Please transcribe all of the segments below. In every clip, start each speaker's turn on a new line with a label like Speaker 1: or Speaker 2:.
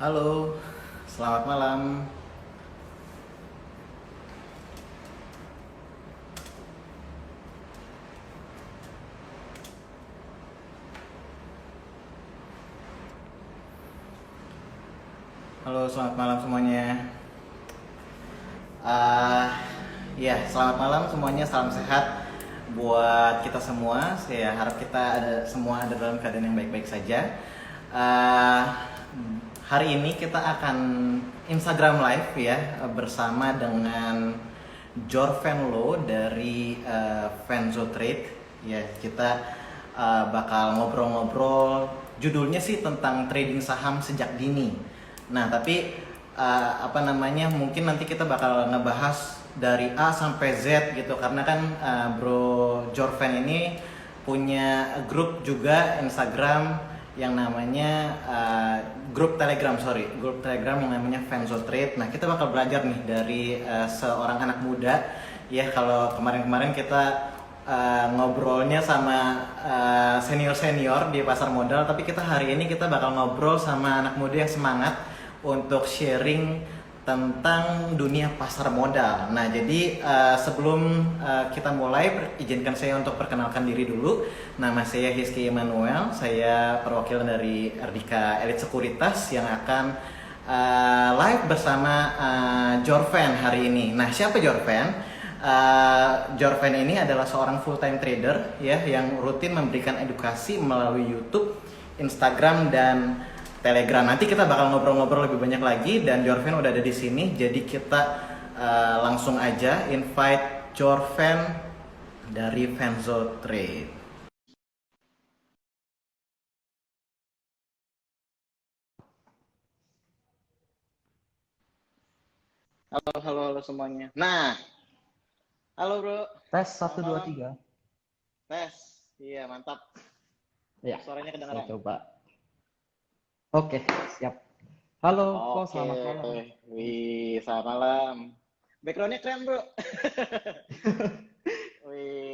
Speaker 1: Halo, selamat malam. Halo, selamat malam semuanya. Ah, ya, selamat malam semuanya. Salam sehat buat kita semua. Saya harap kita semua ada dalam keadaan yang baik-baik saja. Ah, Hari ini kita akan Instagram Live ya bersama dengan Jorven Lo dari Venzo Trade. Ya, kita bakal ngobrol-ngobrol. Judulnya sih tentang trading saham sejak dini. Nah, tapi mungkin nanti kita bakal ngebahas dari A sampai Z gitu karena kan Bro Jorven ini punya grup juga Instagram yang namanya grup Telegram yang namanya Venzo Trade. Nah, kita bakal belajar nih dari seorang anak muda ya. Kalau kemarin-kemarin kita ngobrolnya sama senior-senior di pasar modal, tapi kita hari ini kita bakal ngobrol sama anak muda yang semangat untuk sharing tentang dunia pasar modal. Nah, jadi sebelum kita mulai, izinkan saya untuk perkenalkan diri dulu. Nama saya Hizky Emmanuel, saya perwakilan dari Ardika Elite Sekuritas yang akan live bersama Jorven hari ini. Nah, siapa Jorven? Jorven ini adalah seorang full-time trader ya yang rutin memberikan edukasi melalui YouTube, Instagram, dan Telegram. Nanti kita bakal ngobrol-ngobrol lebih banyak lagi dan Jorven udah ada di sini. Jadi kita langsung aja invite Jorven dari Venzo Trade. Halo, halo, halo semuanya. Nah, halo bro.
Speaker 2: Tes
Speaker 1: Selamat
Speaker 2: satu 2
Speaker 1: malam.
Speaker 2: 3.
Speaker 1: Tes. Iya, mantap.
Speaker 2: Ya,
Speaker 1: Suaranya
Speaker 2: saya
Speaker 1: kedengaran.
Speaker 2: coba. Oke, siap. Halo, kok
Speaker 1: Oke.
Speaker 2: selamat malam.
Speaker 1: Wih, selamat malam. Backgroundnya keren bro.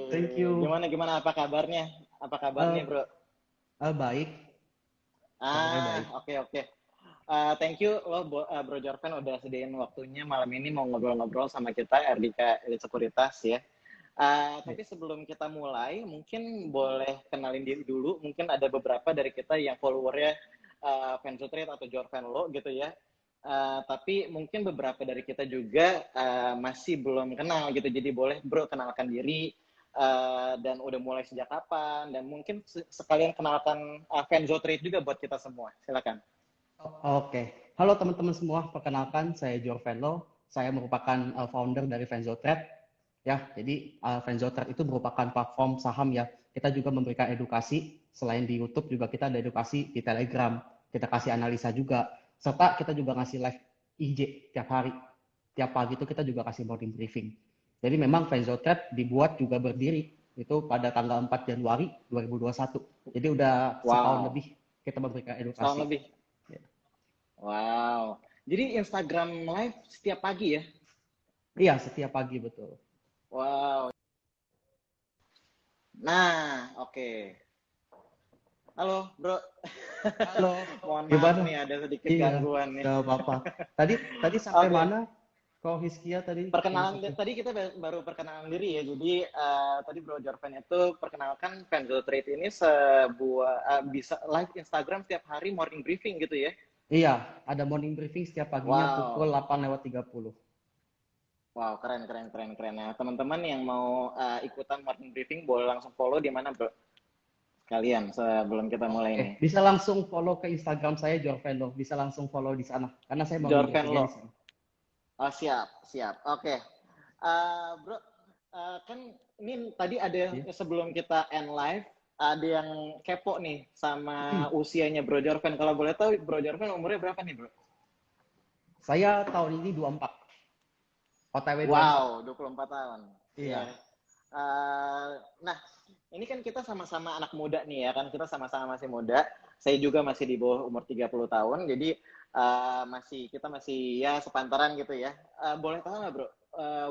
Speaker 2: Thank
Speaker 1: Wih,
Speaker 2: you.
Speaker 1: gimana gimana apa kabarnya? Apa kabarnya,
Speaker 2: Eh,
Speaker 1: Bro?
Speaker 2: baik, kabarnya baik.
Speaker 1: Oke oke. Thank you lo Bro Jorven udah sediain waktunya malam ini mau ngobrol-ngobrol sama kita RDK Elite Sekuritas ya.
Speaker 2: Ya.
Speaker 1: Tapi sebelum kita mulai, mungkin boleh kenalin diri dulu. Mungkin ada beberapa dari kita yang followernya Venzo Trade atau Jorven Lo gitu ya. Tapi mungkin beberapa dari kita juga masih belum kenal gitu. Jadi boleh Bro kenalkan diri dan udah mulai sejak kapan dan mungkin sekalian kenalkan Venzo Trade juga buat kita semua. Silakan.
Speaker 2: Oke. Halo teman-teman semua, perkenalkan saya Jorvelo. Saya merupakan founder dari Venzo Trade. Ya, jadi Venzo Trade itu merupakan platform saham ya. Kita juga memberikan edukasi. Selain di YouTube juga kita ada edukasi di Telegram. Kita kasih analisa juga. Serta kita juga ngasih live IG tiap hari. Tiap pagi itu kita juga kasih morning briefing. Jadi memang Venzo Trade dibuat juga berdiri itu pada tanggal 4 Januari 2021. Jadi udah setahun
Speaker 1: Wow,
Speaker 2: lebih kita memberikan
Speaker 1: setahun
Speaker 2: edukasi.
Speaker 1: lebih.
Speaker 2: Ya.
Speaker 1: Wow. Jadi Instagram Live setiap pagi ya?
Speaker 2: Iya, setiap pagi betul.
Speaker 1: Wow. Nah, oke. Halo, Bro.
Speaker 2: Halo,
Speaker 1: Mohon maaf
Speaker 2: gimana?
Speaker 1: nih ada sedikit
Speaker 2: Iya,
Speaker 1: gangguan nih.
Speaker 2: nggak apa-apa. Tadi sampai
Speaker 1: Oke.
Speaker 2: mana? Kok Hiskia tadi
Speaker 1: Perkenalan
Speaker 2: sampai?
Speaker 1: tadi kita baru perkenalan diri ya. Jadi tadi Bro Jorven itu perkenalkan Venzo Trade ini sebuah bisa live Instagram setiap hari morning briefing gitu ya.
Speaker 2: Iya, ada morning briefing setiap paginya pukul
Speaker 1: Wow.
Speaker 2: 8:30.
Speaker 1: Wow, keren keren keren keren. Nah, teman-teman yang mau ikutan morning briefing boleh langsung follow di mana, Bro? Kalian sebelum kita mulai
Speaker 2: Oke,
Speaker 1: nih.
Speaker 2: bisa langsung follow ke Instagram saya Jorvendo. Bisa langsung follow di sana karena saya morning
Speaker 1: Jorven
Speaker 2: briefingnya
Speaker 1: Lo.
Speaker 2: di sana.
Speaker 1: Oh, siap, siap. Oke. Bro, kan ini tadi ada
Speaker 2: Iya.
Speaker 1: sebelum kita end live, ada yang kepo nih sama usianya Bro Jorven. Kalau boleh tahu Bro Jorven umurnya berapa nih, Bro?
Speaker 2: Saya tahun ini 24. OTW 24.
Speaker 1: Wow, 24 tahun. Iya.
Speaker 2: Iya.
Speaker 1: Nah, ini kan kita sama-sama anak muda nih ya kan, kita sama-sama masih muda. Saya juga masih di bawah umur 30 tahun, jadi kita masih ya sepantaran gitu ya. Boleh tahu nggak, Bro,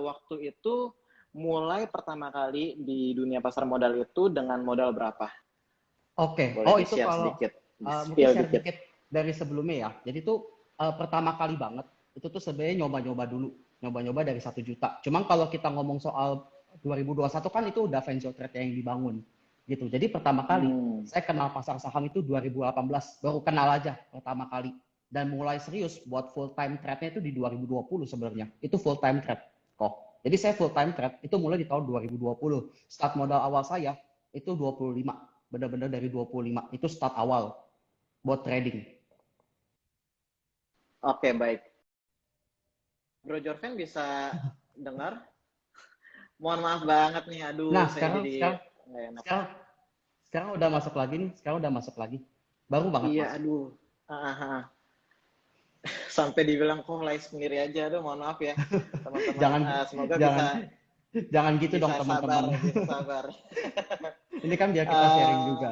Speaker 1: waktu itu mulai pertama kali di dunia pasar modal itu dengan modal berapa?
Speaker 2: Oke.
Speaker 1: Boleh
Speaker 2: Oh, itu
Speaker 1: di-share
Speaker 2: kalau
Speaker 1: sedikit,
Speaker 2: mungkin
Speaker 1: di-spill
Speaker 2: share
Speaker 1: dikit.
Speaker 2: dikit dari sebelumnya ya. Jadi tuh pertama kali banget itu tuh sebenarnya nyoba-nyoba dulu, nyoba-nyoba dari 1 juta. Cuman kalau kita ngomong soal 2021 kan itu udah Venture Trade yang dibangun gitu. Jadi pertama kali
Speaker 1: Hmm.
Speaker 2: saya kenal pasar saham itu 2018, baru kenal aja pertama kali. Dan mulai serius buat full time trade-nya itu di 2020 sebenarnya. Itu full time trade kok. Jadi saya full time trade itu mulai di tahun 2020. Start modal awal saya itu 25. Benar-benar dari 25. Itu start awal buat trading.
Speaker 1: Oke, baik. Bro Jorven bisa dengar? Mohon maaf banget nih, aduh
Speaker 2: Nah,
Speaker 1: saya
Speaker 2: sekarang
Speaker 1: jadi
Speaker 2: sekarang
Speaker 1: nggak enak.
Speaker 2: sekarang sekarang udah masuk lagi nih. Sekarang udah masuk lagi. Baru banget
Speaker 1: Iya,
Speaker 2: masuk.
Speaker 1: aduh. Ah, ah, ah. Sampai dibilang kok live sendiri aja, aduh mohon maaf ya teman-teman.
Speaker 2: Jangan
Speaker 1: Semoga
Speaker 2: jangan
Speaker 1: bisa
Speaker 2: jangan gitu dong
Speaker 1: bisa sabar,
Speaker 2: teman-teman.
Speaker 1: bisa sabar.
Speaker 2: Ini kan biar kita sharing
Speaker 1: Eh,
Speaker 2: juga.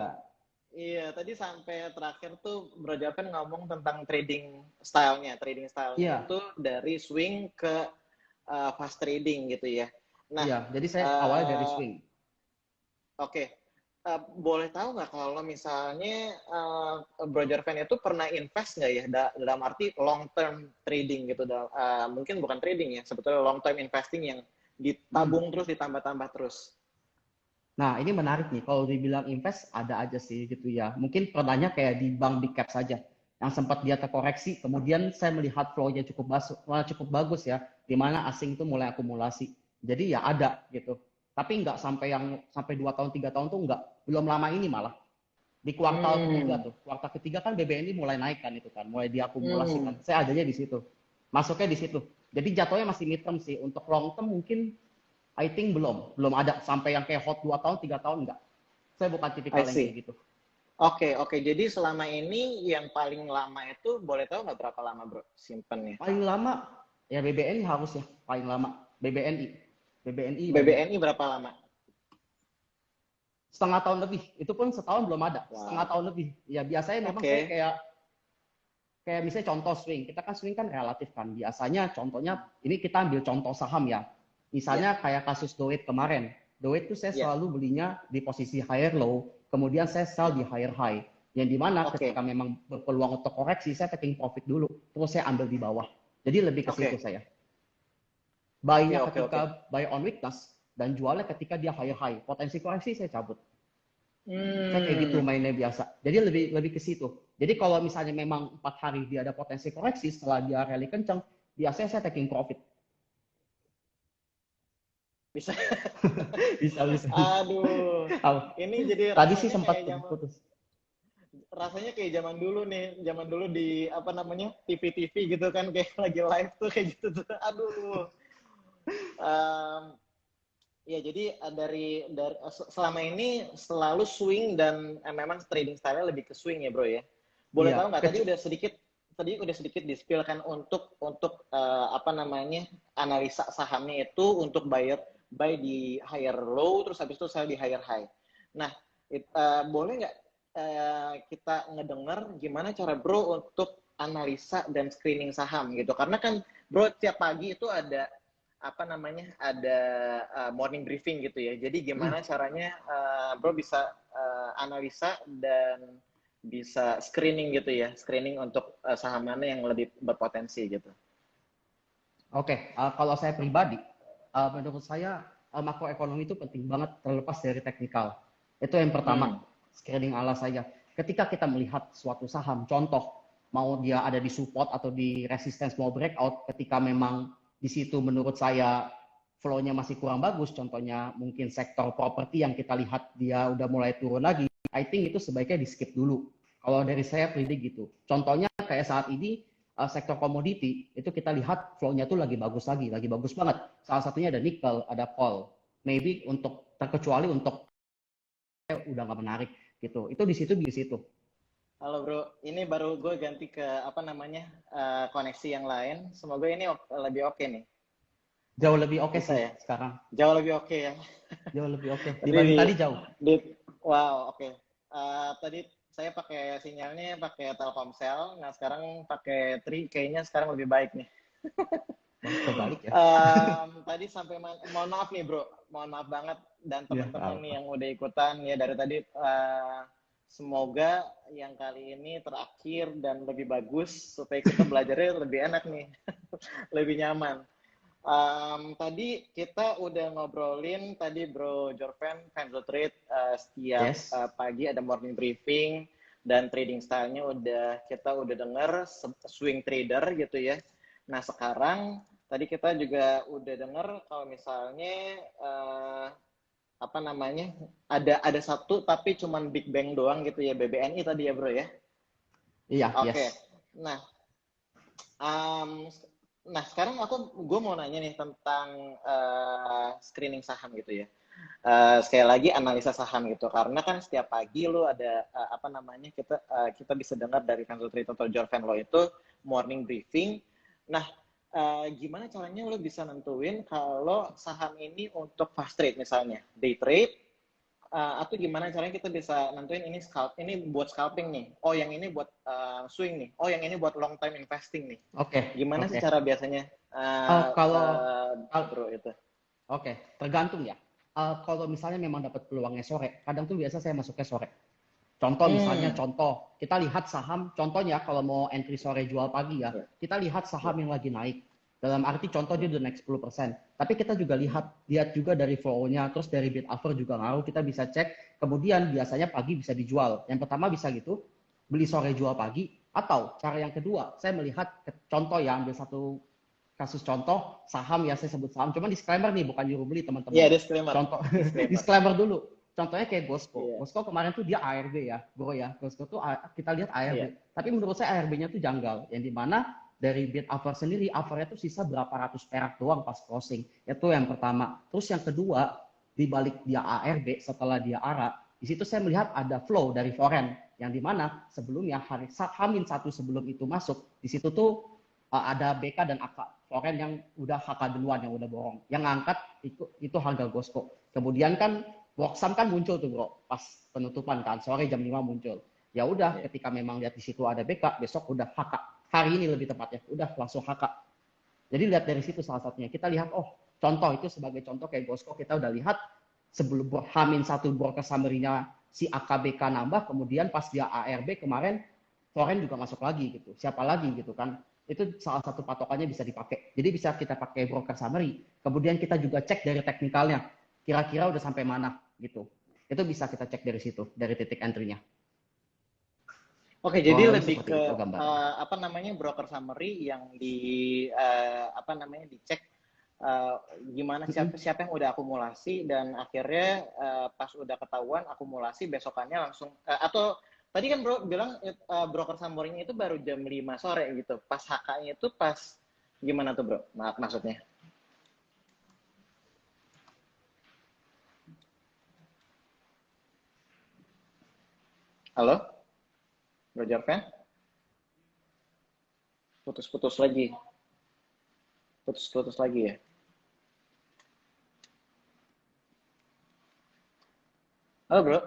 Speaker 1: iya, tadi sampai terakhir tuh Bro Japan ngomong tentang stylenya. Trading stylenya
Speaker 2: Iya,
Speaker 1: itu dari swing ke fast trading gitu ya. Nah,
Speaker 2: iya. Jadi saya awalnya dari
Speaker 1: eh,
Speaker 2: swing.
Speaker 1: oke. Boleh tahu nggak kalau misalnya Bro Jarvan itu pernah invest nggak ya dalam arti long term trading gitu, mungkin bukan trading ya, sebetulnya long term investing yang
Speaker 2: Hmm.
Speaker 1: ditabung terus ditambah-tambah terus.
Speaker 2: Nah, ini menarik nih. Kalau dibilang invest, ada aja sih gitu ya. Mungkin pernahnya kayak di bank big cap saja. Yang sempat dia terkoreksi, kemudian saya melihat flow-nya cukup bagus ya. Di mana asing itu mulai akumulasi. Jadi ya ada gitu. Tapi nggak sampai 2 tahun, 3 tahun tuh nggak. Belum lama ini malah. Di kuartal ketiga
Speaker 1: Hmm,
Speaker 2: tuh. Kuartal ketiga kan BBNI mulai naik kan itu kan. Mulai diakumulasi
Speaker 1: hmm,
Speaker 2: kan. Saya adanya di situ. Masuknya di situ. Jadi jatuhnya masih mid term sih. Untuk long term mungkin I think belum ada sampai yang kayak hot 2 tahun, 3 tahun enggak. Saya bukan
Speaker 1: I
Speaker 2: tipikal yang
Speaker 1: see.
Speaker 2: kayak gitu.
Speaker 1: Oke, oke. Jadi selama ini yang paling lama itu boleh tahu nggak berapa lama bro simpennya?
Speaker 2: Paling lama ya BBNI harus ya, paling lama BBNI. BBNI banyak.
Speaker 1: BBNI berapa lama?
Speaker 2: Setengah tahun lebih. Itu pun setahun belum ada. Setengah
Speaker 1: Wow.
Speaker 2: tahun lebih. Ya biasanya memang saya
Speaker 1: Oke.
Speaker 2: kayak kayak misalnya contoh swing. Kita kan swing kan relatif kan. Biasanya contohnya ini kita ambil contoh saham ya.
Speaker 1: Ya,
Speaker 2: Misalnya kayak kasus Doit kemarin. Doit itu saya
Speaker 1: ya.
Speaker 2: selalu belinya di posisi higher low, kemudian saya sell di higher high. Yang dimana ketika
Speaker 1: Oke,
Speaker 2: memang berpeluang untuk koreksi, saya taking profit dulu, terus saya ambil di bawah. Jadi lebih ke situ
Speaker 1: oke,
Speaker 2: saya.
Speaker 1: oke,
Speaker 2: Buy-nya
Speaker 1: oke, oke.
Speaker 2: ketika buy on weakness, dan jualnya ketika dia higher high. Potensi koreksi saya cabut. Saya kayak gitu
Speaker 1: Hmm.
Speaker 2: mainnya biasa. Jadi lebih lebih ke situ. Jadi kalau misalnya memang 4 hari dia ada potensi koreksi setelah dia rally kencang, biasanya saya taking profit.
Speaker 1: Bisa.
Speaker 2: Bisa bisa.
Speaker 1: Aduh, ini jadi
Speaker 2: Tadi sih
Speaker 1: rasanya
Speaker 2: sempat
Speaker 1: kayak
Speaker 2: putus.
Speaker 1: zaman dulu nih, zaman dulu di apa namanya TV-TV gitu kan kayak lagi live tuh kayak gitu tuh. Aduh. Em, ya jadi selama ini selalu swing dan memang trading style lebih ke swing ya bro ya. Boleh
Speaker 2: Iya,
Speaker 1: tahu nggak tadi udah sedikit di-spill kan untuk apa namanya analisa sahamnya itu untuk buy di higher low terus habis itu sell di higher high. Nah, boleh nggak kita ngedengar gimana cara bro untuk analisa dan screening saham gitu? Karena kan bro tiap pagi itu ada apa namanya ada morning briefing gitu ya. Jadi gimana caranya bro bisa analisa dan bisa screening gitu ya, screening untuk saham mana yang lebih berpotensi gitu.
Speaker 2: oke. Kalau saya pribadi, menurut saya makroekonomi itu penting banget terlepas dari teknikal. Itu yang pertama,
Speaker 1: Hmm,
Speaker 2: screening ala saya. Ketika kita melihat suatu saham, contoh mau dia ada di support atau di resistance mau breakout, ketika memang di situ menurut saya flow-nya masih kurang bagus, contohnya mungkin sektor properti yang kita lihat dia udah mulai turun lagi, I think itu sebaiknya di skip dulu. Kalau dari saya pribadi gitu. Contohnya kayak saat ini sektor komoditi itu kita lihat flow-nya tuh lagi bagus banget. Salah satunya ada nikel, ada coal. Maybe untuk terkecuali untuk udah nggak menarik gitu. Itu di situ.
Speaker 1: halo bro, ini baru gue ganti ke apa namanya koneksi yang lain. Semoga ini lebih oke nih.
Speaker 2: Jauh lebih oke
Speaker 1: Bisa
Speaker 2: sih
Speaker 1: ya?
Speaker 2: sekarang.
Speaker 1: Jauh lebih oke ya.
Speaker 2: Jauh lebih oke
Speaker 1: Tadi
Speaker 2: dibanding tadi jauh.
Speaker 1: di wow oke. Tadi saya pakai sinyalnya pakai Telkomsel. Nah sekarang pakai Tri. Kayaknya sekarang lebih baik nih.
Speaker 2: Oh, kebalik ya.
Speaker 1: Tadi sampai mohon maaf nih bro, mohon maaf banget dan
Speaker 2: Ya,
Speaker 1: teman-teman nih
Speaker 2: apa.
Speaker 1: yang udah ikutan ya dari tadi Semoga yang kali ini terakhir dan lebih bagus supaya kita belajarnya lebih enak nih, lebih nyaman. Tadi kita udah ngobrolin tadi Bro Jorven, Fanzo Trade setiap
Speaker 2: Yes.
Speaker 1: pagi ada morning briefing dan trading style-nya kita udah denger swing trader gitu ya. Nah sekarang tadi kita juga udah denger kalau misalnya apa namanya ada satu tapi cuman Big Bang doang gitu ya, BBNI tadi ya Bro ya.
Speaker 2: Iya, yes.
Speaker 1: Oke. Nah, um, nah sekarang gue mau nanya nih tentang screening saham gitu ya. Sekali lagi analisa saham gitu, karena kan setiap pagi lo ada apa namanya kita bisa dengar dari Fanzo Trade atau Jorven lo itu morning briefing. Nah, gimana caranya lo bisa nentuin kalau saham ini untuk fast trade misalnya day trade, atau gimana caranya kita bisa nentuin ini buat scalping nih, oh yang ini buat swing nih, oh yang ini buat long time investing nih.
Speaker 2: Oke,
Speaker 1: Gimana sih
Speaker 2: oke.
Speaker 1: cara biasanya
Speaker 2: Kalau
Speaker 1: bro itu?
Speaker 2: Oke, tergantung ya. Kalau misalnya memang dapat peluangnya sore, kadang tuh biasa saya masuknya sore. Contoh misalnya,
Speaker 1: Hmm,
Speaker 2: kita lihat saham, contohnya kalau mau entry sore jual pagi ya,
Speaker 1: ya,
Speaker 2: kita lihat
Speaker 1: ya,
Speaker 2: saham yang lagi naik. Dalam arti contoh dia
Speaker 1: ya.
Speaker 2: udah naik 10%. Tapi kita juga lihat juga dari flow-nya, terus dari bid offer juga ngaruh, kita bisa cek. Kemudian biasanya pagi bisa dijual. Yang pertama bisa gitu, beli sore jual pagi. Atau cara yang kedua, saya melihat contoh ya, ambil satu kasus contoh saham ya, saya sebut saham, cuman disclaimer nih, bukan nyuruh beli
Speaker 1: Iya,
Speaker 2: teman-teman.
Speaker 1: disclaimer.
Speaker 2: Contoh
Speaker 1: Disclaimer.
Speaker 2: disclaimer dulu. Contohnya kayak Bosco.
Speaker 1: Iya,
Speaker 2: Bosco kemarin tuh dia ARB ya, bro ya. Bosco tuh kita lihat
Speaker 1: iya,
Speaker 2: ARB. Tapi menurut saya ARB-nya tuh janggal. Yang dimana dari bid offer sendiri, offernya tuh sisa berapa ratus perak doang pas closing. Itu yang pertama. Terus yang kedua, di balik dia ARB, setelah dia ARA, di situ saya melihat ada flow dari foreign. Yang dimana sebelumnya Hamin satu sebelum itu masuk, di situ tuh ada BK dan AK foreign yang udah HK duluan, yang udah bohong. Yang ngangkat itu harga Gosko. Kemudian kan Worksam kan muncul tuh bro, pas penutupan kan, sore jam 5 muncul. Ya udah,
Speaker 1: iya.
Speaker 2: ketika memang lihat di situ ada BK, besok udah HK. Hari ini lebih tepatnya, udah langsung HK. Jadi lihat dari situ salah satunya. Kita lihat, oh contoh itu sebagai contoh kayak Gosko, kita udah lihat sebelum Hamin satu broker summary-nya si AKBK nambah, kemudian pas dia ARB kemarin, foreign juga masuk lagi gitu. Siapa lagi gitu kan? Itu salah satu patokannya bisa dipakai. Jadi bisa kita pakai broker summary. Kemudian kita juga cek dari teknikalnya. Kira-kira udah sampai mana gitu. Itu bisa kita cek dari situ, dari titik entry-nya.
Speaker 1: Oke, jadi
Speaker 2: Kurang lebih
Speaker 1: lebih
Speaker 2: seperti
Speaker 1: ke
Speaker 2: itu gambarnya.
Speaker 1: apa namanya broker summary yang apa namanya dicek gimana siapa
Speaker 2: Mm-mm.
Speaker 1: siapa yang udah akumulasi dan akhirnya pas udah ketahuan akumulasi besokannya langsung atau tadi kan bro bilang broker summary itu baru jam 5 sore gitu. Pas HK-nya itu pas gimana tuh bro? Maksudnya? Halo? Bro Jorven? Putus-putus lagi. Putus-putus lagi ya. Halo bro,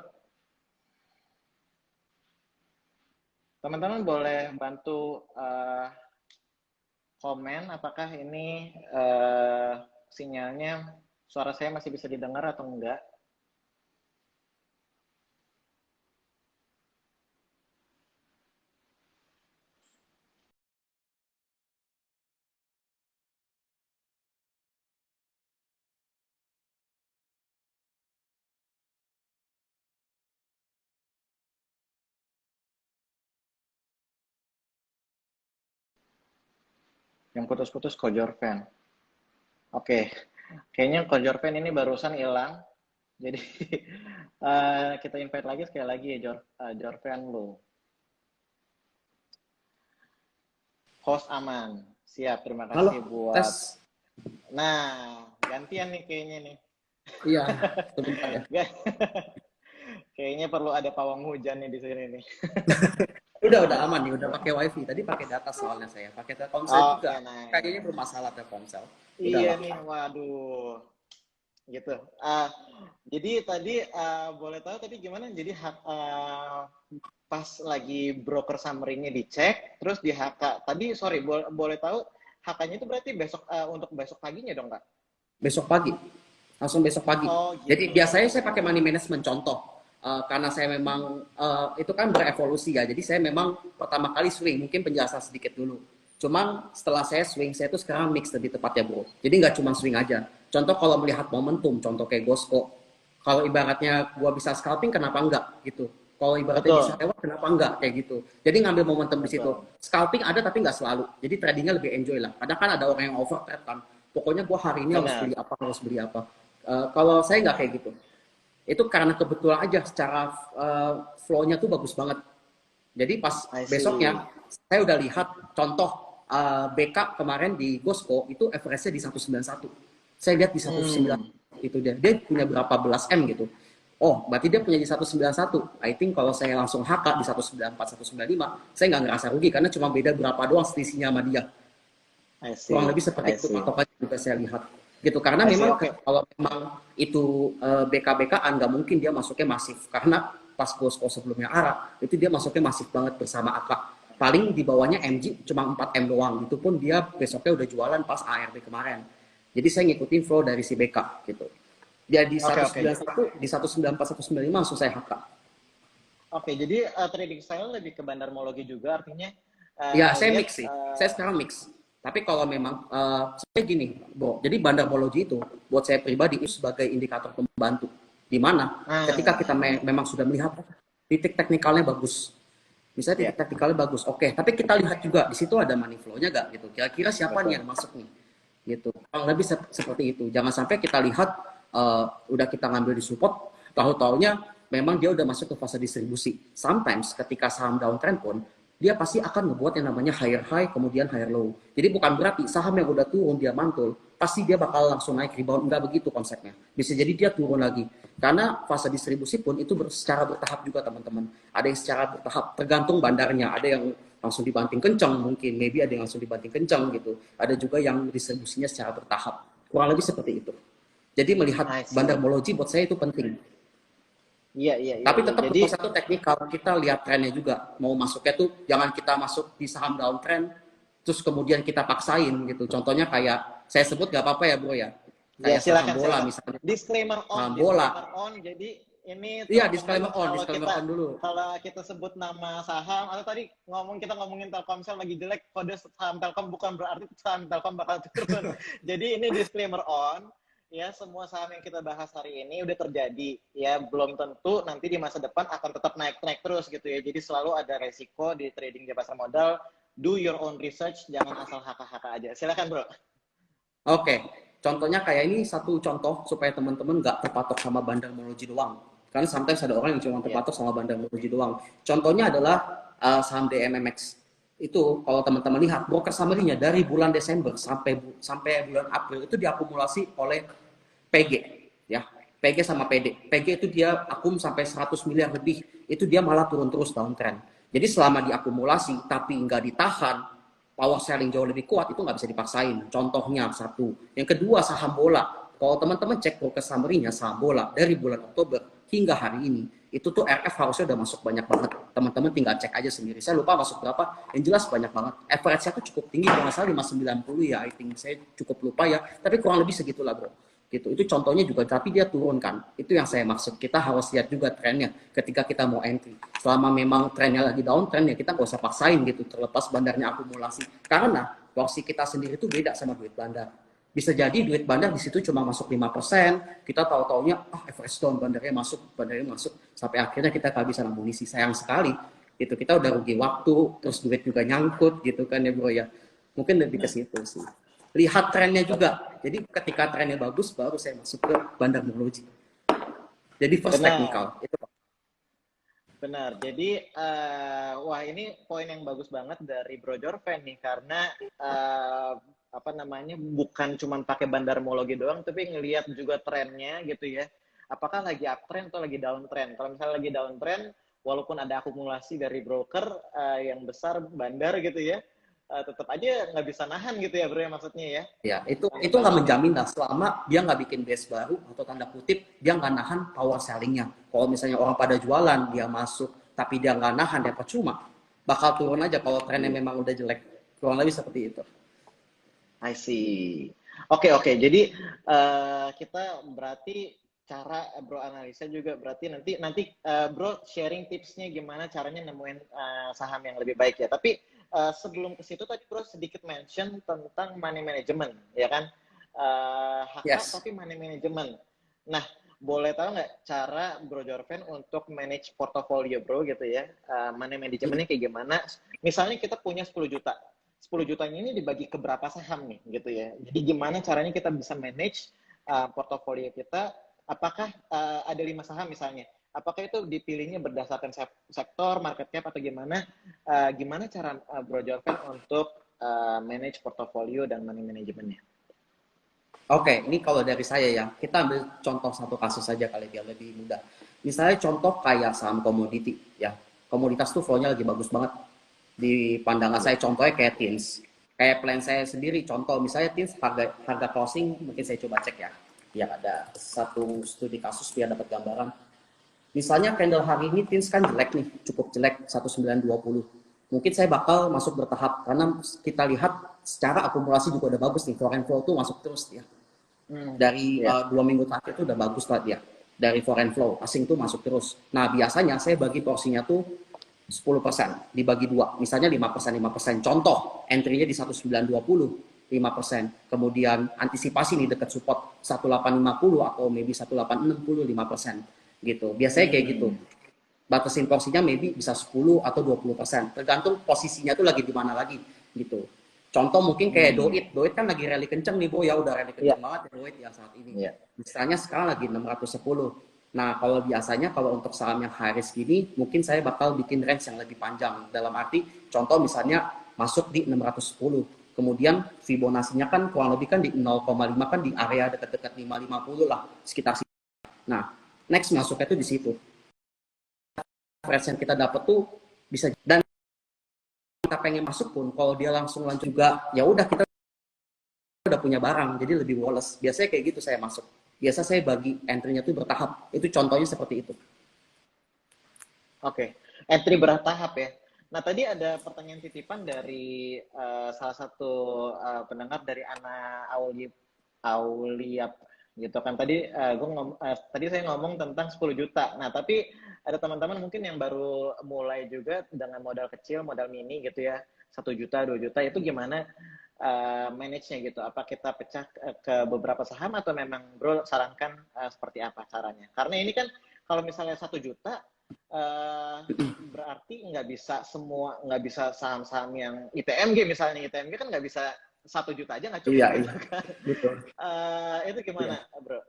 Speaker 1: teman-teman boleh bantu komen apakah ini sinyalnya suara saya masih bisa didengar atau enggak. Yang putus-putus Kojorven. Oke, kayaknya Kojorven ini barusan hilang. Jadi kita invite lagi sekali lagi ya Jorven lo. Host aman. Siap, terima
Speaker 3: Halo,
Speaker 1: kasih buat.
Speaker 3: tes.
Speaker 1: Nah, gantian nih kayaknya nih.
Speaker 3: Iya, sebentar ya.
Speaker 1: Kayaknya perlu ada pawang hujan nih di sini nih.
Speaker 3: Udah aman nih, udah pakai wifi. Tadi pakai data soalnya saya, pakai Telkomsel
Speaker 1: Oke,
Speaker 3: juga. Kayaknya
Speaker 1: nice.
Speaker 3: bermasalah Telkomsel.
Speaker 1: Iya
Speaker 3: Udahlah.
Speaker 1: nih, waduh. Gitu. Jadi tadi boleh tahu tadi gimana? Jadi pas lagi broker summary-nya dicek, terus di HK. Tadi sorry, boleh tahu HK-nya itu berarti besok untuk besok paginya dong, Kak?
Speaker 3: Besok pagi, langsung besok pagi.
Speaker 1: Oh
Speaker 3: Jadi
Speaker 1: gitu.
Speaker 3: biasanya saya pakai money management contoh. karena saya memang itu kan berevolusi ya. Jadi saya memang pertama kali swing, mungkin penjelasan sedikit dulu. Cuman setelah saya swing, saya tuh sekarang mix lebih tepatnya bro. Jadi nggak cuma swing aja. Contoh kalau melihat momentum, contoh kayak Gosco. Kalau ibaratnya gua bisa scalping, kenapa enggak gitu. Kalau ibaratnya
Speaker 1: Betul.
Speaker 3: bisa lewat, kenapa enggak kayak gitu. Jadi ngambil momentum di situ.
Speaker 1: Betul.
Speaker 3: Scalping ada tapi nggak selalu. Jadi tradingnya lebih enjoy lah. Kadang kan ada orang yang over trade kan. Pokoknya gua hari ini harus
Speaker 1: Benar.
Speaker 3: beli apa, harus beli apa. Kalau saya nggak kayak gitu. Itu karena kebetulan aja secara flow-nya tuh bagus banget. Jadi pas
Speaker 1: I see.
Speaker 3: besoknya saya udah lihat contoh BK kemarin di Gosco itu average-nya di 191. Saya lihat di 191 itu dia punya berapa belas M gitu. Oh, berarti dia punya di 191. I think kalau saya langsung HK di 194, 195, saya nggak ngerasa rugi karena cuma beda berapa doang selisihnya sama dia.
Speaker 1: I see.
Speaker 3: Kurang lebih seperti
Speaker 1: I
Speaker 3: itu
Speaker 1: see.
Speaker 3: patokannya juga saya lihat. Gitu karena
Speaker 1: I see,
Speaker 3: memang
Speaker 1: oke.
Speaker 3: kalau memang itu BK-BKan nggak mungkin dia masuknya masif karena pas Gosco sebelumnya ARA itu dia masuknya masif banget bersama AK. Paling di bawahnya MG cuma 4 M doang. Itu pun dia besoknya udah jualan pas ARB kemarin. Jadi saya ngikutin flow dari si BK gitu. Dia di
Speaker 1: Oke, oke.
Speaker 3: 191, di 194, 195 langsung saya HK.
Speaker 1: Oke, jadi trading style lebih ke bandarmologi juga artinya
Speaker 3: Ya, saya
Speaker 1: ngelihat
Speaker 3: mix sih. Saya sekarang mix. Tapi kalau memang saya gini, Bro. Jadi bandarmologi itu buat saya pribadi itu sebagai indikator pembantu. Di mana ketika kita memang sudah melihat titik teknikalnya bagus. Misalnya titik teknikalnya bagus, oke. Tapi kita lihat juga di situ ada money flow-nya gak gitu. Kira-kira siapa nih yang masuk nih? Gitu. Kurang lebih seperti itu. Jangan sampai kita lihat udah kita ngambil di support, tahu-taunya memang dia udah masuk ke fase distribusi. Sometimes ketika saham downtrend pun dia pasti akan ngebuat yang namanya higher high kemudian higher low. Jadi bukan berarti saham yang udah turun dia mantul pasti dia bakal langsung naik rebound, enggak begitu konsepnya. Bisa jadi dia turun lagi. Karena fase distribusi pun itu secara bertahap juga teman-teman. Ada yang secara bertahap tergantung bandarnya, ada yang langsung dibanting kencang mungkin, maybe ada yang langsung dibanting kencang gitu. Ada juga yang distribusinya secara bertahap. Kurang lebih seperti itu. Jadi melihat bandarmologi buat saya itu penting.
Speaker 1: Iya.
Speaker 3: Tapi tetap
Speaker 1: Jadi
Speaker 3: nomor satu teknikal, kita lihat trennya juga. Mau masuknya tuh jangan kita masuk di saham downtrend terus kemudian kita paksain gitu. Contohnya kayak saya sebut gak apa-apa ya bro ya.
Speaker 1: ya
Speaker 3: Kayak
Speaker 1: silakan,
Speaker 3: saham bola misalnya.
Speaker 1: Disclaimer
Speaker 3: Saham
Speaker 1: on,
Speaker 3: bola.
Speaker 1: disclaimer on. Jadi ini
Speaker 3: Iya,
Speaker 1: teman-teman,
Speaker 3: disclaimer on dulu.
Speaker 1: kalau kita sebut nama saham atau tadi kita ngomongin Telkomsel lagi jelek, kode saham Telkom bukan berarti saham Telkom bakal turun. Jadi ini disclaimer on. Ya, semua saham yang kita bahas hari ini udah terjadi, ya belum tentu nanti di masa depan akan tetap naik terus gitu ya. Jadi selalu ada resiko di trading di pasar modal. Do your own research, jangan asal haka-haka aja. Silakan bro.
Speaker 3: Oke, contohnya kayak ini satu contoh supaya teman-teman nggak terpatok sama bandarmologi doang. Karena sometimes ada orang yang cuma terpatok sama bandarmologi doang. Contohnya adalah saham DMMX. Itu kalau teman-teman lihat broker summary-nya dari bulan Desember sampai bulan April itu diakumulasi oleh PG ya. PG sama PD. PG itu dia akum sampai 100 miliar lebih. Itu dia malah turun terus downtrend. Jadi selama diakumulasi tapi nggak ditahan, power selling jauh lebih kuat, itu nggak bisa dipaksain. Contohnya satu. Yang kedua saham bola. Kalau teman-teman cek broker summary-nya saham bola dari bulan Oktober hingga hari ini, itu tuh RF harusnya udah masuk banyak banget. Teman-teman tinggal cek aja sendiri. Saya lupa masuk berapa, yang jelas banyak banget. Average-nya tuh cukup tinggi, kalau nggak salah 590 ya, I think. Saya cukup lupa ya, tapi kurang lebih segitulah bro. Gitu. Itu contohnya juga, tapi dia turun kan. Itu yang saya maksud. Kita harus lihat juga trennya ketika kita mau entry. Selama memang trennya lagi downtrend ya kita nggak usah paksain gitu, terlepas bandarnya akumulasi. Karena porsi kita sendiri itu beda sama duit bandar. Bisa jadi duit bandar di situ cuma masuk 5%, kita tahu-taunya average down bandarnya masuk sampai akhirnya kita kehabisan amunisi. Sayang sekali. Itu kita udah rugi waktu, terus duit juga nyangkut gitu kan ya bro ya. Mungkin lebih ke situ sih. Lihat trennya juga. Jadi ketika trennya bagus baru saya masuk ke bandarmologi. Jadi first technical. Itu.
Speaker 1: Benar. Jadi wah ini poin yang bagus banget dari Bro Jorven nih karena apa namanya bukan cuma pakai bandarmologi doang tapi ngelihat juga trennya gitu ya. Apakah lagi uptrend atau lagi downtrend? Kalau misalnya lagi downtrend walaupun ada akumulasi dari broker yang besar bandar gitu ya, tetap aja nggak bisa nahan gitu ya bro ya maksudnya ya.
Speaker 3: Ya, itu nggak menjamin lah selama dia nggak bikin base baru atau tanda kutip dia nggak nahan power sellingnya. Kalau misalnya orang pada jualan dia masuk tapi dia nggak nahan ya percuma. Bakal turun aja kalau trennya memang udah jelek. Kurang lebih seperti itu.
Speaker 1: I see. Oke. Jadi kita berarti cara bro analisa juga berarti nanti bro sharing tipsnya gimana caranya nemuin saham yang lebih baik ya. Tapi sebelum ke situ tadi bro sedikit mention tentang money management ya kan. HK
Speaker 3: Yes.
Speaker 1: tapi money management. Nah, boleh tahu nggak cara Bro Jorven untuk manage portofolio bro gitu ya? Money managementnya kayak gimana? Misalnya kita punya 10 juta. 10 jutanya ini dibagi ke berapa saham nih gitu ya. Jadi gimana caranya kita bisa manage portofolio kita? Apakah ada 5 saham misalnya? Apakah itu dipilihnya berdasarkan sektor, market cap atau gimana? Gimana cara Bro Jorven untuk manage portofolio dan money managementnya?
Speaker 3: Oke, ini kalau dari saya ya, kita ambil contoh satu kasus saja kali biar lebih mudah. Misalnya contoh kayak saham komoditi ya. Komoditas tuh flow-nya lagi bagus banget. Di pandangan saya contohnya kayak TINS. Kayak plan saya sendiri contoh misalnya TINS harga closing mungkin saya coba cek ya. Biar ada satu studi kasus biar dapat gambaran. Misalnya candle hari ini TINS kan jelek nih, cukup jelek 1920. Mungkin saya bakal masuk bertahap karena kita lihat secara akumulasi juga udah bagus nih. Foreign flow tuh masuk terus ya. Dari 2 minggu terakhir itu udah bagus lah dia. Dari foreign flow, asing tuh masuk terus. Nah, biasanya saya bagi porsinya tuh 10%, dibagi 2. Misalnya 5%, 5%. Contoh, entry-nya di 1920, 5%. Kemudian antisipasi nih dekat support 1850 atau maybe 1860, 5%. Gitu. Biasanya kayak gitu. Batasin porsinya maybe bisa 10 atau 20%. Tergantung posisinya tuh lagi di mana lagi gitu. Contoh mungkin kayak Doit kan lagi rally kenceng nih Bo ya, udah rally kenceng banget ya Doit ya saat ini. Misalnya sekarang lagi 610. Nah kalau biasanya kalau untuk saham yang high risk gini, mungkin saya bakal bikin range yang lebih panjang. Dalam arti, contoh misalnya masuk di 610. Kemudian Fibonacci-nya kan kurang lebih kan di 0,5 kan di area dekat-dekat 550 lah, sekitar situ. Nah, next masuknya tuh di situ. Range yang kita dapat tuh bisa, dan kita pengen masuk pun kalau dia langsung lanjut juga ya udah kita udah punya barang jadi lebih woles. Biasanya kayak gitu saya masuk. Biasa saya bagi entry-nya tuh bertahap. Itu contohnya seperti itu.
Speaker 1: Oke, entry bertahap ya. Nah tadi ada pertanyaan titipan dari salah satu pendengar dari Ana Auliap gitu kan. Tadi saya ngomong tentang 10 juta. Nah tapi ada teman-teman mungkin yang baru mulai juga dengan modal kecil, modal mini gitu ya, 1 juta, 2 juta, itu gimana manage-nya gitu? Apa kita pecah ke beberapa saham atau memang bro sarankan seperti apa caranya? Karena ini kan kalau misalnya 1 juta berarti nggak bisa saham-saham yang ITMG misalnya. ITMG kan nggak bisa 1 juta aja nggak cukup.
Speaker 3: Iya,
Speaker 1: gitu kan.
Speaker 3: betul.
Speaker 1: Itu gimana bro?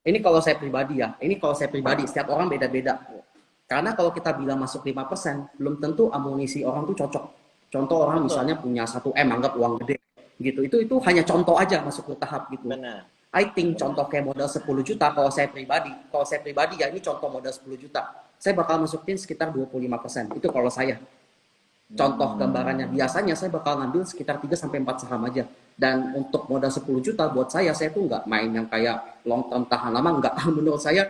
Speaker 3: Ini kalau saya pribadi ya, setiap orang beda-beda. Karena kalau kita bilang masuk 5%, belum tentu amunisi orang tuh cocok. Contoh orang misalnya punya 1M, anggap uang gede. Gitu. Itu hanya contoh aja masuk ke tahap gitu.
Speaker 1: Benar.
Speaker 3: I think contoh kayak modal 10 juta, kalau saya pribadi ya ini contoh modal 10 juta. Saya bakal masukin sekitar 25%. Itu kalau saya. Contoh gambarannya, biasanya saya bakal ngambil sekitar 3-4 saham aja. Dan untuk modal 10 juta buat saya tuh nggak main yang kayak long term tahan lama, nggak. Menurut saya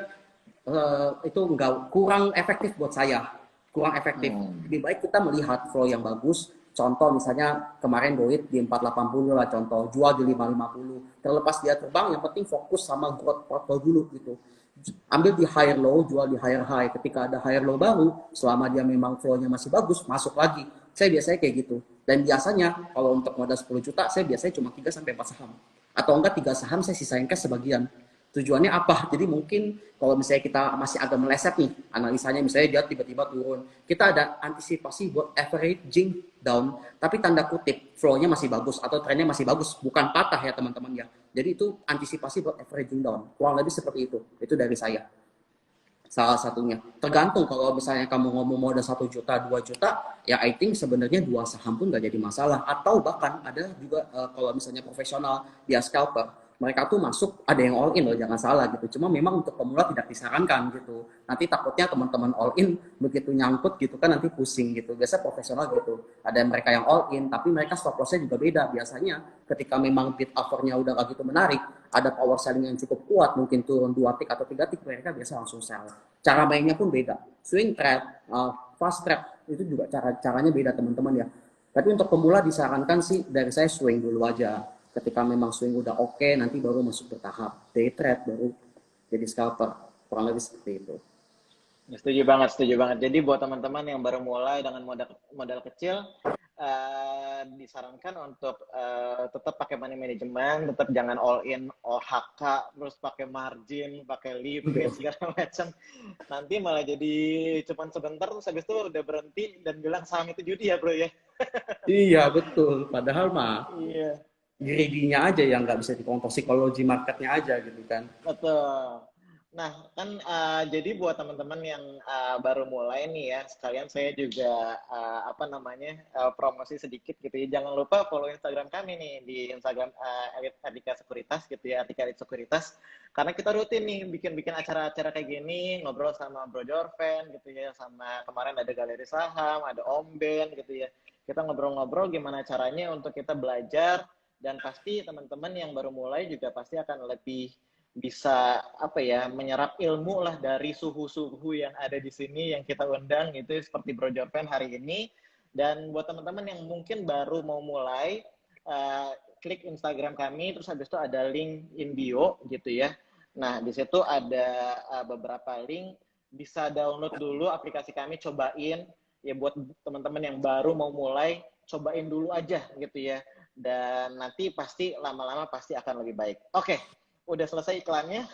Speaker 3: itu nggak, kurang efektif buat saya. Kurang efektif. Lebih baik kita melihat flow yang bagus. Contoh misalnya kemarin Doit di 480 lah contoh, jual di 550. Terlepas dia terbang, yang penting fokus sama growth portfolio dulu gitu. Ambil di higher low, jual di higher high. Ketika ada higher low baru, selama dia memang flow-nya masih bagus, masuk lagi. Saya biasanya kayak gitu. Dan biasanya kalau untuk modal 10 juta, saya biasanya cuma 3-4 saham. Atau enggak 3 saham, saya sisain cash sebagian. Tujuannya apa? Jadi mungkin kalau misalnya kita masih agak meleset nih, analisanya misalnya dia tiba-tiba turun, kita ada antisipasi buat averaging down, tapi tanda kutip flow-nya masih bagus atau trennya masih bagus, bukan patah ya teman-teman ya. Jadi itu antisipasi buat averaging down, kurang lebih seperti itu. Itu dari saya. Salah satunya. Tergantung kalau misalnya kamu ngomong modal 1 juta, 2 juta, ya I think sebenarnya 2 saham pun nggak jadi masalah. Atau bahkan ada juga kalau misalnya profesional, dia scalper, mereka tuh masuk, ada yang all in loh, jangan salah gitu. Cuma memang untuk pemula tidak disarankan gitu. Nanti takutnya teman-teman all in, begitu nyangkut gitu kan nanti pusing gitu. Biasa profesional gitu. Ada mereka yang all in, tapi mereka stop loss-nya juga beda. Biasanya ketika memang bid offer-nya udah gak gitu menarik, ada power selling yang cukup kuat, mungkin turun 2 tick atau 3 tick, mereka biasa langsung sell. Cara mainnya pun beda. Swing trade, fast trade, itu juga caranya beda teman-teman ya. Tapi untuk pemula disarankan sih dari saya swing dulu aja. Ketika memang swing udah oke, nanti baru masuk bertahap day trade, baru jadi scalper, kurang lebih seperti itu.
Speaker 1: Setuju banget, setuju banget. Jadi buat teman-teman yang baru mulai dengan modal kecil, disarankan untuk tetap pakai money management, tetap jangan all in, all HK, terus pakai margin, pakai limit segala macam. Nanti malah jadi cuman sebentar terus habis itu udah berhenti dan bilang saham itu judi ya bro ya.
Speaker 3: Iya betul, padahal mah
Speaker 1: Iya,
Speaker 3: greedy-nya aja yang nggak bisa dikontrol, psikologi marketnya aja gitu kan.
Speaker 1: betul. Nah, kan jadi buat teman-teman yang baru mulai nih ya, sekalian saya juga apa namanya promosi sedikit gitu ya. Jangan lupa follow Instagram kami nih di Instagram Ardika Sekuritas gitu ya, Ardika Sekuritas. Karena kita rutin nih bikin-bikin acara-acara kayak gini, ngobrol sama Bro Jorven gitu ya, sama kemarin ada galeri saham, ada Om Ben gitu ya. Kita ngobrol-ngobrol gimana caranya untuk kita belajar dan pasti teman-teman yang baru mulai juga pasti akan lebih bisa apa ya menyerap ilmu lah dari suhu-suhu yang ada di sini yang kita undang itu seperti Bro Jorven hari ini. Dan buat teman-teman yang mungkin baru mau mulai, klik Instagram kami terus habis itu ada link in bio gitu ya. Nah di situ ada beberapa link, bisa download dulu aplikasi kami, cobain ya. Buat teman-teman yang baru mau mulai, cobain dulu aja gitu ya, dan nanti pasti lama-lama pasti akan lebih baik. Oke. Udah selesai iklannya.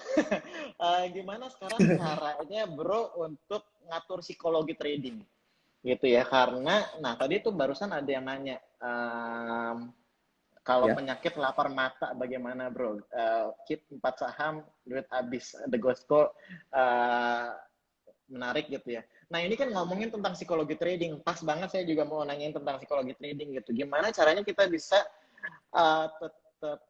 Speaker 1: Gimana sekarang caranya bro untuk ngatur psikologi trading gitu ya, karena nah tadi tuh barusan ada yang nanya kalau penyakit lapar mata bagaimana bro, keep 4 saham duit habis, the Gosco menarik gitu ya. Nah ini kan ngomongin tentang psikologi trading, pas banget saya juga mau nanyain tentang psikologi trading gitu. Gimana caranya kita bisa tetap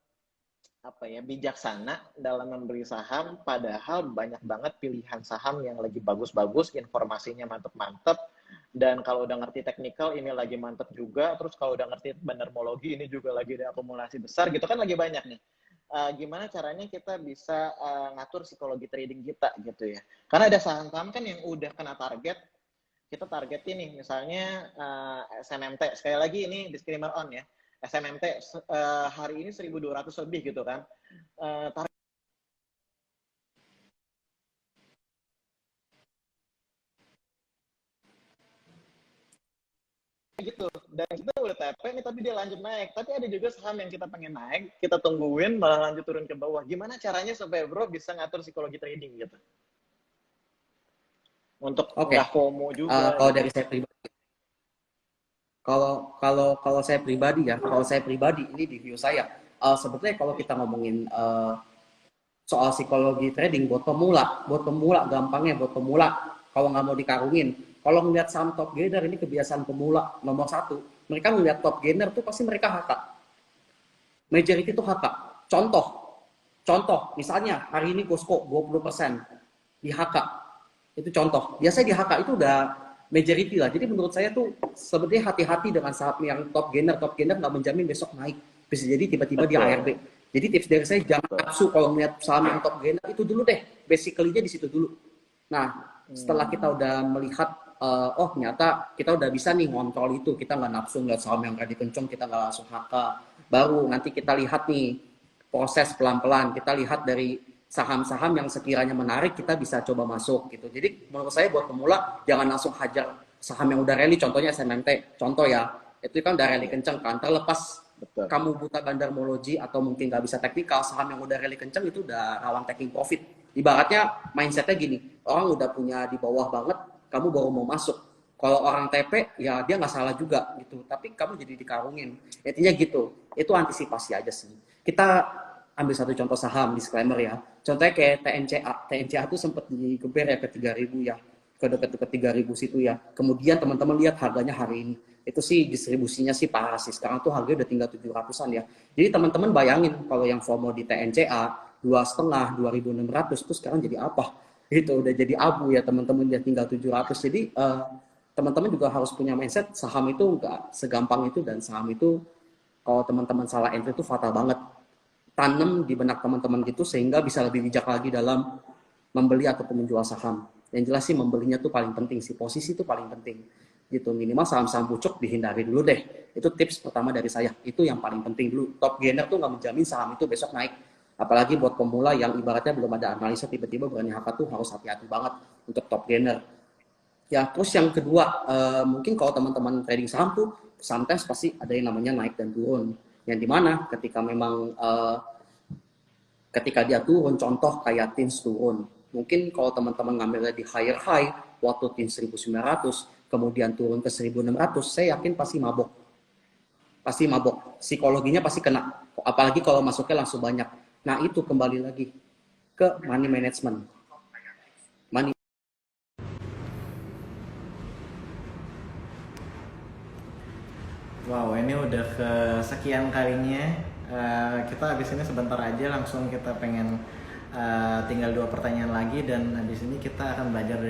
Speaker 1: apa ya bijaksana dalam membeli saham, padahal banyak banget pilihan saham yang lagi bagus-bagus, informasinya mantep-mantep, dan kalau udah ngerti teknikal ini lagi mantep juga, terus kalau udah ngerti bandarmologi ini juga lagi ada akumulasi besar gitu kan, lagi banyak nih. Gimana caranya kita bisa ngatur psikologi trading kita gitu ya, karena ada saham-saham kan yang udah kena target, kita targetin nih misalnya SMMT, sekali lagi ini disclaimer on ya, SMMT hari ini 1.200 lebih gitu kan. Gitu. Dan kita udah TP nih tapi dia lanjut naik. Tapi ada juga saham yang kita pengen naik, kita tungguin malah lanjut turun ke bawah. Gimana caranya supaya bro bisa ngatur psikologi trading gitu? Untuk nggak FOMO juga.
Speaker 3: Kalau dari saya pribadi, kalau saya pribadi ya, kalau saya pribadi ini di view saya, sebetulnya kalau kita ngomongin soal psikologi trading buat pemula gampangnya, buat pemula kalau nggak mau dikarungin, kalau ngeliat saham top gainer ini kebiasaan pemula nomor satu, mereka ngeliat top gainer tuh pasti mereka HK, majority tuh HK. Contoh misalnya hari ini Costco 20% di HK, itu contoh. Biasanya di HK itu udah majority lah. Jadi menurut saya tuh sebetulnya hati-hati dengan saham yang top gainer nggak menjamin besok naik. Bisa jadi tiba-tiba di ARB. Jadi tips dari saya jangan nafsu kalau melihat saham yang top gainer itu dulu deh. Basically-nya di situ dulu. Nah, setelah kita udah melihat oh ternyata kita udah bisa nih ngontrol itu, kita nggak nafsu ngeliat saham yang radi kenceng, kita nggak langsung HK. Baru nanti kita lihat nih proses pelan-pelan. Kita lihat dari saham-saham yang sekiranya menarik kita bisa coba masuk gitu. Jadi menurut saya buat pemula jangan langsung hajar saham yang udah rally, contohnya SMMT, contoh ya, itu kan udah rally kenceng kan, terlepas kamu buta bandarmologi atau mungkin nggak bisa teknikal, saham yang udah rally kenceng itu udah rawan taking profit. Ibaratnya mindsetnya gini, orang udah punya di bawah banget, kamu baru mau masuk. Kalau orang TP ya dia nggak salah juga gitu, tapi kamu jadi dikarungin. Intinya gitu, itu antisipasi aja sih. Kita ambil satu contoh saham, disclaimer ya. Contohnya kayak TNCA tuh sempat digeber ya ke 3.000 ya, ke dekat-dekat 3.000 situ ya. Kemudian teman-teman lihat harganya hari ini, itu sih distribusinya sih parah sih. Sekarang tuh harganya udah tinggal 700-an ya. Jadi teman-teman bayangin kalau yang FOMO di TNCA 2,5, 2.600 tuh sekarang jadi apa? Itu udah jadi abu ya teman-teman, dia tinggal 700. Jadi teman-teman juga harus punya mindset saham itu nggak segampang itu, dan saham itu kalau teman-teman salah entry itu fatal banget. Tanam di benak teman-teman gitu sehingga bisa lebih bijak lagi dalam membeli ataupun menjual saham. Yang jelas sih membelinya tuh paling penting sih, posisi itu paling penting. gitu. Minimal saham-saham pucuk dihindari dulu deh. Itu tips pertama dari saya. Itu yang paling penting dulu. Top gainer tuh nggak menjamin saham itu besok naik. Apalagi buat pemula yang ibaratnya belum ada analisa tiba-tiba berani HK tuh harus hati-hati banget untuk top gainer. Ya, terus yang kedua, mungkin kalau teman-teman trading saham tuh sometimes pasti ada yang namanya naik dan turun. Yang dimana ketika memang ketika dia turun, contoh kayak TINS turun. Mungkin kalau teman-teman ngambilnya di higher high, waktu TINS 1900, kemudian turun ke 1600, saya yakin pasti mabok. Pasti mabok. Psikologinya pasti kena. Apalagi kalau masuknya langsung banyak. Nah, itu kembali lagi ke money management. Money.
Speaker 1: Wow, ini udah kesekian kalinya. Kita habis ini sebentar aja langsung kita pengen tinggal 2 pertanyaan lagi, dan habis ini kita akan belajar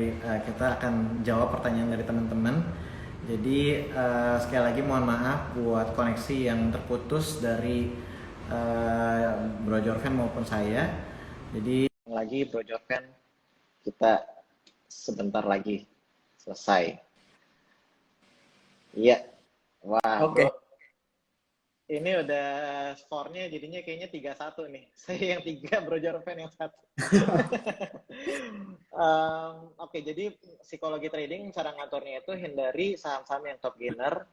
Speaker 1: kita akan jawab pertanyaan dari teman-teman. Jadi sekali lagi mohon maaf buat koneksi yang terputus dari Bro Jorven maupun saya. Jadi lagi Bro Jorven, kita sebentar lagi selesai. Iya. Wah,
Speaker 3: Oke.
Speaker 1: Bro, ini udah skornya jadinya kayaknya 3-1 nih. Saya yang 3, Bro Jorven yang 1. Oke, jadi psikologi trading cara ngaturnya itu hindari saham-saham yang top gainer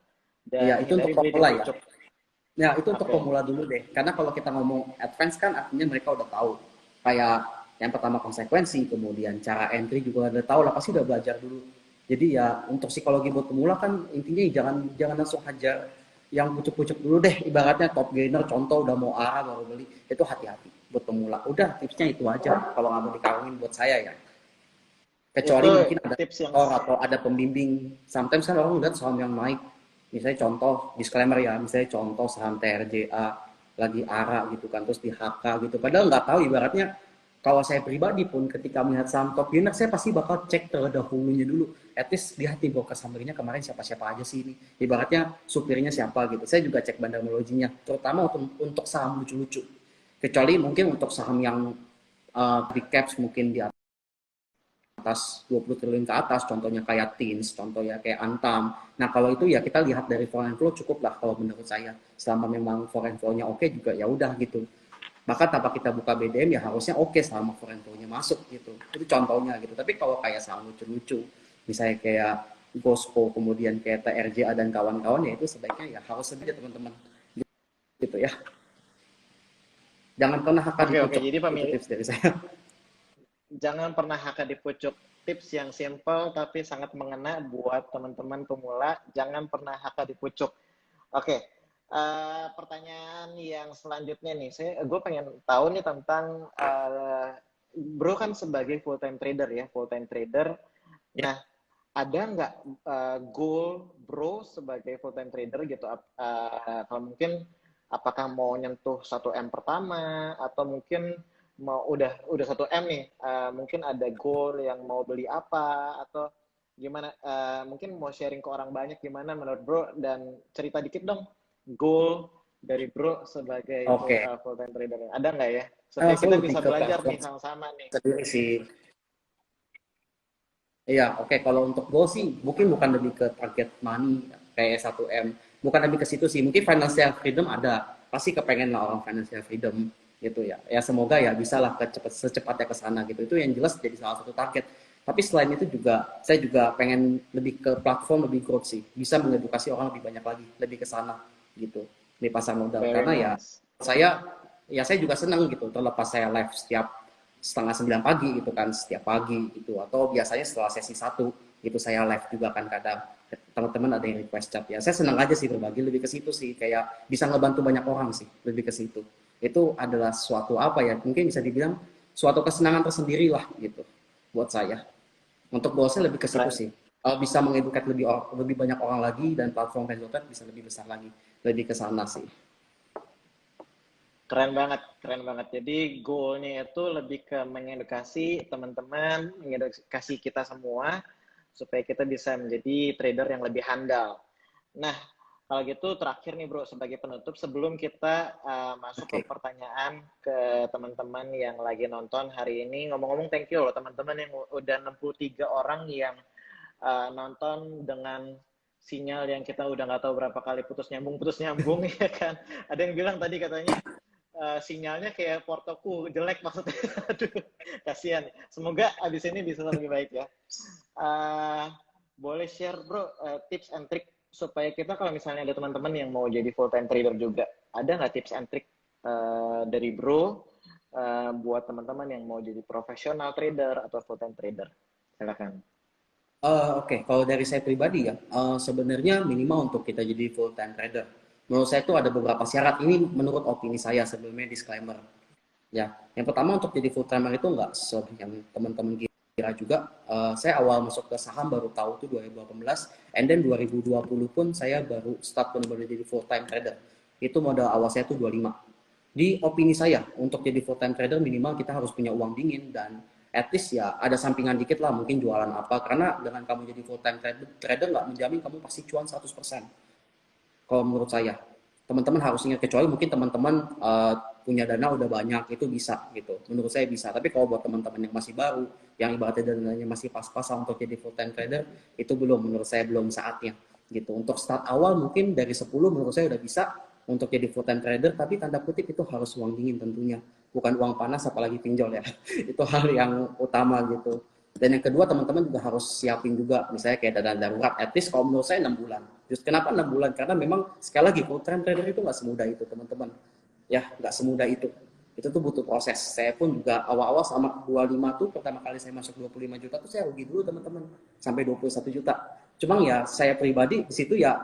Speaker 3: Iya,
Speaker 1: dan
Speaker 3: itu untuk
Speaker 1: hindari bleeding
Speaker 3: pemula ya.
Speaker 1: pucuk.
Speaker 3: Ya, itu untuk
Speaker 1: Oke.
Speaker 3: pemula dulu deh. Karena kalau kita ngomong advance kan artinya mereka udah tahu. Kayak yang pertama konsekuensi, kemudian cara entry juga udah tahu lah, pasti udah belajar dulu. Jadi ya untuk psikologi buat pemula kan intinya jangan jangan langsung hajar yang pucuk-pucuk dulu deh. Ibaratnya top gainer contoh udah mau arah baru beli. Itu hati-hati buat pemula. Udah tipsnya itu aja kalau nggak mau dikarungin buat saya ya. Kecuali
Speaker 1: Itu
Speaker 3: mungkin ada
Speaker 1: tips yang
Speaker 3: mentor atau ada pembimbing. Sometimes kan orang lihat saham yang naik. Misalnya contoh, disclaimer ya, misalnya contoh saham TRJA lagi ARA gitu kan, terus di HK gitu. Padahal nggak tahu ibaratnya, kalau saya pribadi pun ketika melihat saham top gainer, saya pasti bakal cek terlebih dahulunya dulu. At least lihat di broker summary-nya kemarin siapa-siapa aja sih ini. Ibaratnya supirnya siapa gitu. Saya juga cek bandarmologinya, terutama untuk saham lucu-lucu. Kecuali mungkin untuk saham yang big caps mungkin di atas 20 triliun ke atas, contohnya kayak TINS, contohnya kayak Antam. Nah, kalau itu ya kita lihat dari foreign flow cukup lah kalau menurut saya. Selama memang foreign flow-nya oke juga ya udah gitu. Bahkan tanpa kita buka BDM ya harusnya oke selama foreign flow-nya masuk gitu. Itu contohnya gitu. Tapi kalau kayak saham lucu-lucu, misalnya kayak Gospo, kemudian kayak TRJA dan kawan-kawan, ya itu sebaiknya ya harus saja teman-teman. Gitu ya. Jangan pernah akan
Speaker 1: Oke, oke.
Speaker 3: dipucuk.
Speaker 1: Jadi
Speaker 3: Itu tips dari saya.
Speaker 1: jangan pernah HK di pucuk. Tips yang simple tapi sangat mengena buat teman-teman pemula. Jangan pernah HK di pucuk. Oke, pertanyaan yang selanjutnya nih, gue pengen tahu nih tentang Bro kan sebagai full time trader ya, full time trader.
Speaker 3: Ya.
Speaker 1: Nah, ada nggak goal Bro sebagai full time trader gitu? Kalau mungkin apakah mau nyentuh 1M pertama atau mungkin mau udah 1M nih, mungkin ada goal yang mau beli apa atau gimana? Mungkin mau sharing ke orang banyak gimana menurut Bro, dan cerita dikit dong goal dari Bro sebagai
Speaker 3: Oke.
Speaker 1: full time trader. Ada nggak ya? Supaya
Speaker 3: Aku
Speaker 1: kita
Speaker 3: lebih
Speaker 1: bisa
Speaker 3: ke
Speaker 1: belajar
Speaker 3: platform
Speaker 1: nih sama-sama nih.
Speaker 3: sendiri sih. Iya, oke. Kalau untuk goal sih, mungkin bukan lebih ke target money kayak 1M. Bukan lebih ke situ sih. Mungkin financial freedom ada. Pasti kepengen lah orang financial freedom gitu ya. Ya semoga ya bisa lah secepatnya ke sana gitu. Itu yang jelas jadi salah satu target. Tapi selain itu juga, saya juga pengen lebih ke platform, lebih growth sih. Bisa mengedukasi orang lebih banyak lagi, lebih ke sana gitu. Di pasar modal.
Speaker 1: Very
Speaker 3: Karena ya
Speaker 1: nice.
Speaker 3: saya, ya saya juga senang gitu. Terlepas saya live setiap setengah 9 pagi gitu kan, setiap pagi gitu, atau biasanya setelah sesi 1 itu saya live juga kan, kadang teman-teman ada yang request chat ya, saya senang aja sih berbagi, lebih ke situ sih, kayak bisa ngebantu banyak orang sih, lebih ke situ. Itu adalah suatu apa ya, mungkin bisa dibilang suatu kesenangan tersendiri lah gitu buat saya. Untuk bosnya lebih ke situ
Speaker 1: Keren.
Speaker 3: sih, bisa mengeduket lebih banyak orang lagi, dan platform Rezotet bisa lebih besar lagi, lebih ke sana sih.
Speaker 1: Keren banget, keren banget. Jadi goalnya itu lebih ke mengedukasi teman-teman, mengedukasi kita semua, supaya kita bisa menjadi trader yang lebih handal. Nah, kalau gitu terakhir nih Bro, sebagai penutup, sebelum kita masuk ke
Speaker 3: Oke.
Speaker 1: pertanyaan ke teman-teman yang lagi nonton hari ini, ngomong-ngomong thank you loh teman-teman yang udah 63 orang yang nonton dengan sinyal yang kita udah nggak tahu berapa kali putus nyambung ya kan. Ada yang bilang tadi katanya sinyalnya kayak portoku jelek maksudnya. Aduh, kasihan. Semoga abis ini bisa lebih baik ya. Boleh share bro tips and trick supaya kita kalau misalnya ada teman-teman yang mau jadi full time trader juga, ada nggak tips and trick dari bro buat teman-teman yang mau jadi profesional trader atau full time trader? Silakan.
Speaker 3: Oke, kalau dari saya pribadi ya, sebenarnya minimal untuk kita jadi full time trader. Menurut saya itu ada beberapa syarat. Ini menurut opini saya sebelumnya disclaimer. Ya, yang pertama untuk jadi full timer itu nggak seperti yang teman-teman kira juga. Saya awal masuk ke saham baru tahu itu 2018, and then 2020 pun saya baru start benar-benar jadi full time trader. Itu modal awal saya tuh 25. Di opini saya, untuk jadi full time trader minimal kita harus punya uang dingin dan at least ya ada sampingan dikit lah, mungkin jualan apa. Karena dengan kamu jadi full time trader nggak menjamin kamu pasti cuan 100%. Kalau menurut saya, teman-teman harus ingat, kecuali mungkin teman-teman punya dana udah banyak, itu bisa gitu. Menurut saya bisa. Tapi kalau buat teman-teman yang masih baru, yang ibaratnya dananya masih pas-pasan untuk jadi full time trader, itu belum, menurut saya belum saatnya gitu. Untuk start awal mungkin dari 10 menurut saya udah bisa untuk jadi full time trader, tapi tanda kutip itu harus uang dingin tentunya, bukan uang panas apalagi pinjol ya. Itu hal yang utama gitu. Dan yang kedua, teman-teman juga harus siapin juga, misalnya kayak dana darurat, at least kalau menurut saya 6 bulan. Just kenapa 6 bulan? Karena memang sekali lagi full time trader itu nggak semudah itu teman-teman. Ya, nggak semudah itu. Itu tuh butuh proses. Saya pun juga awal-awal sama 25 tuh, pertama kali saya masuk 25 juta tuh saya rugi dulu teman-teman. Sampai 21 juta. Cuma ya saya pribadi di situ ya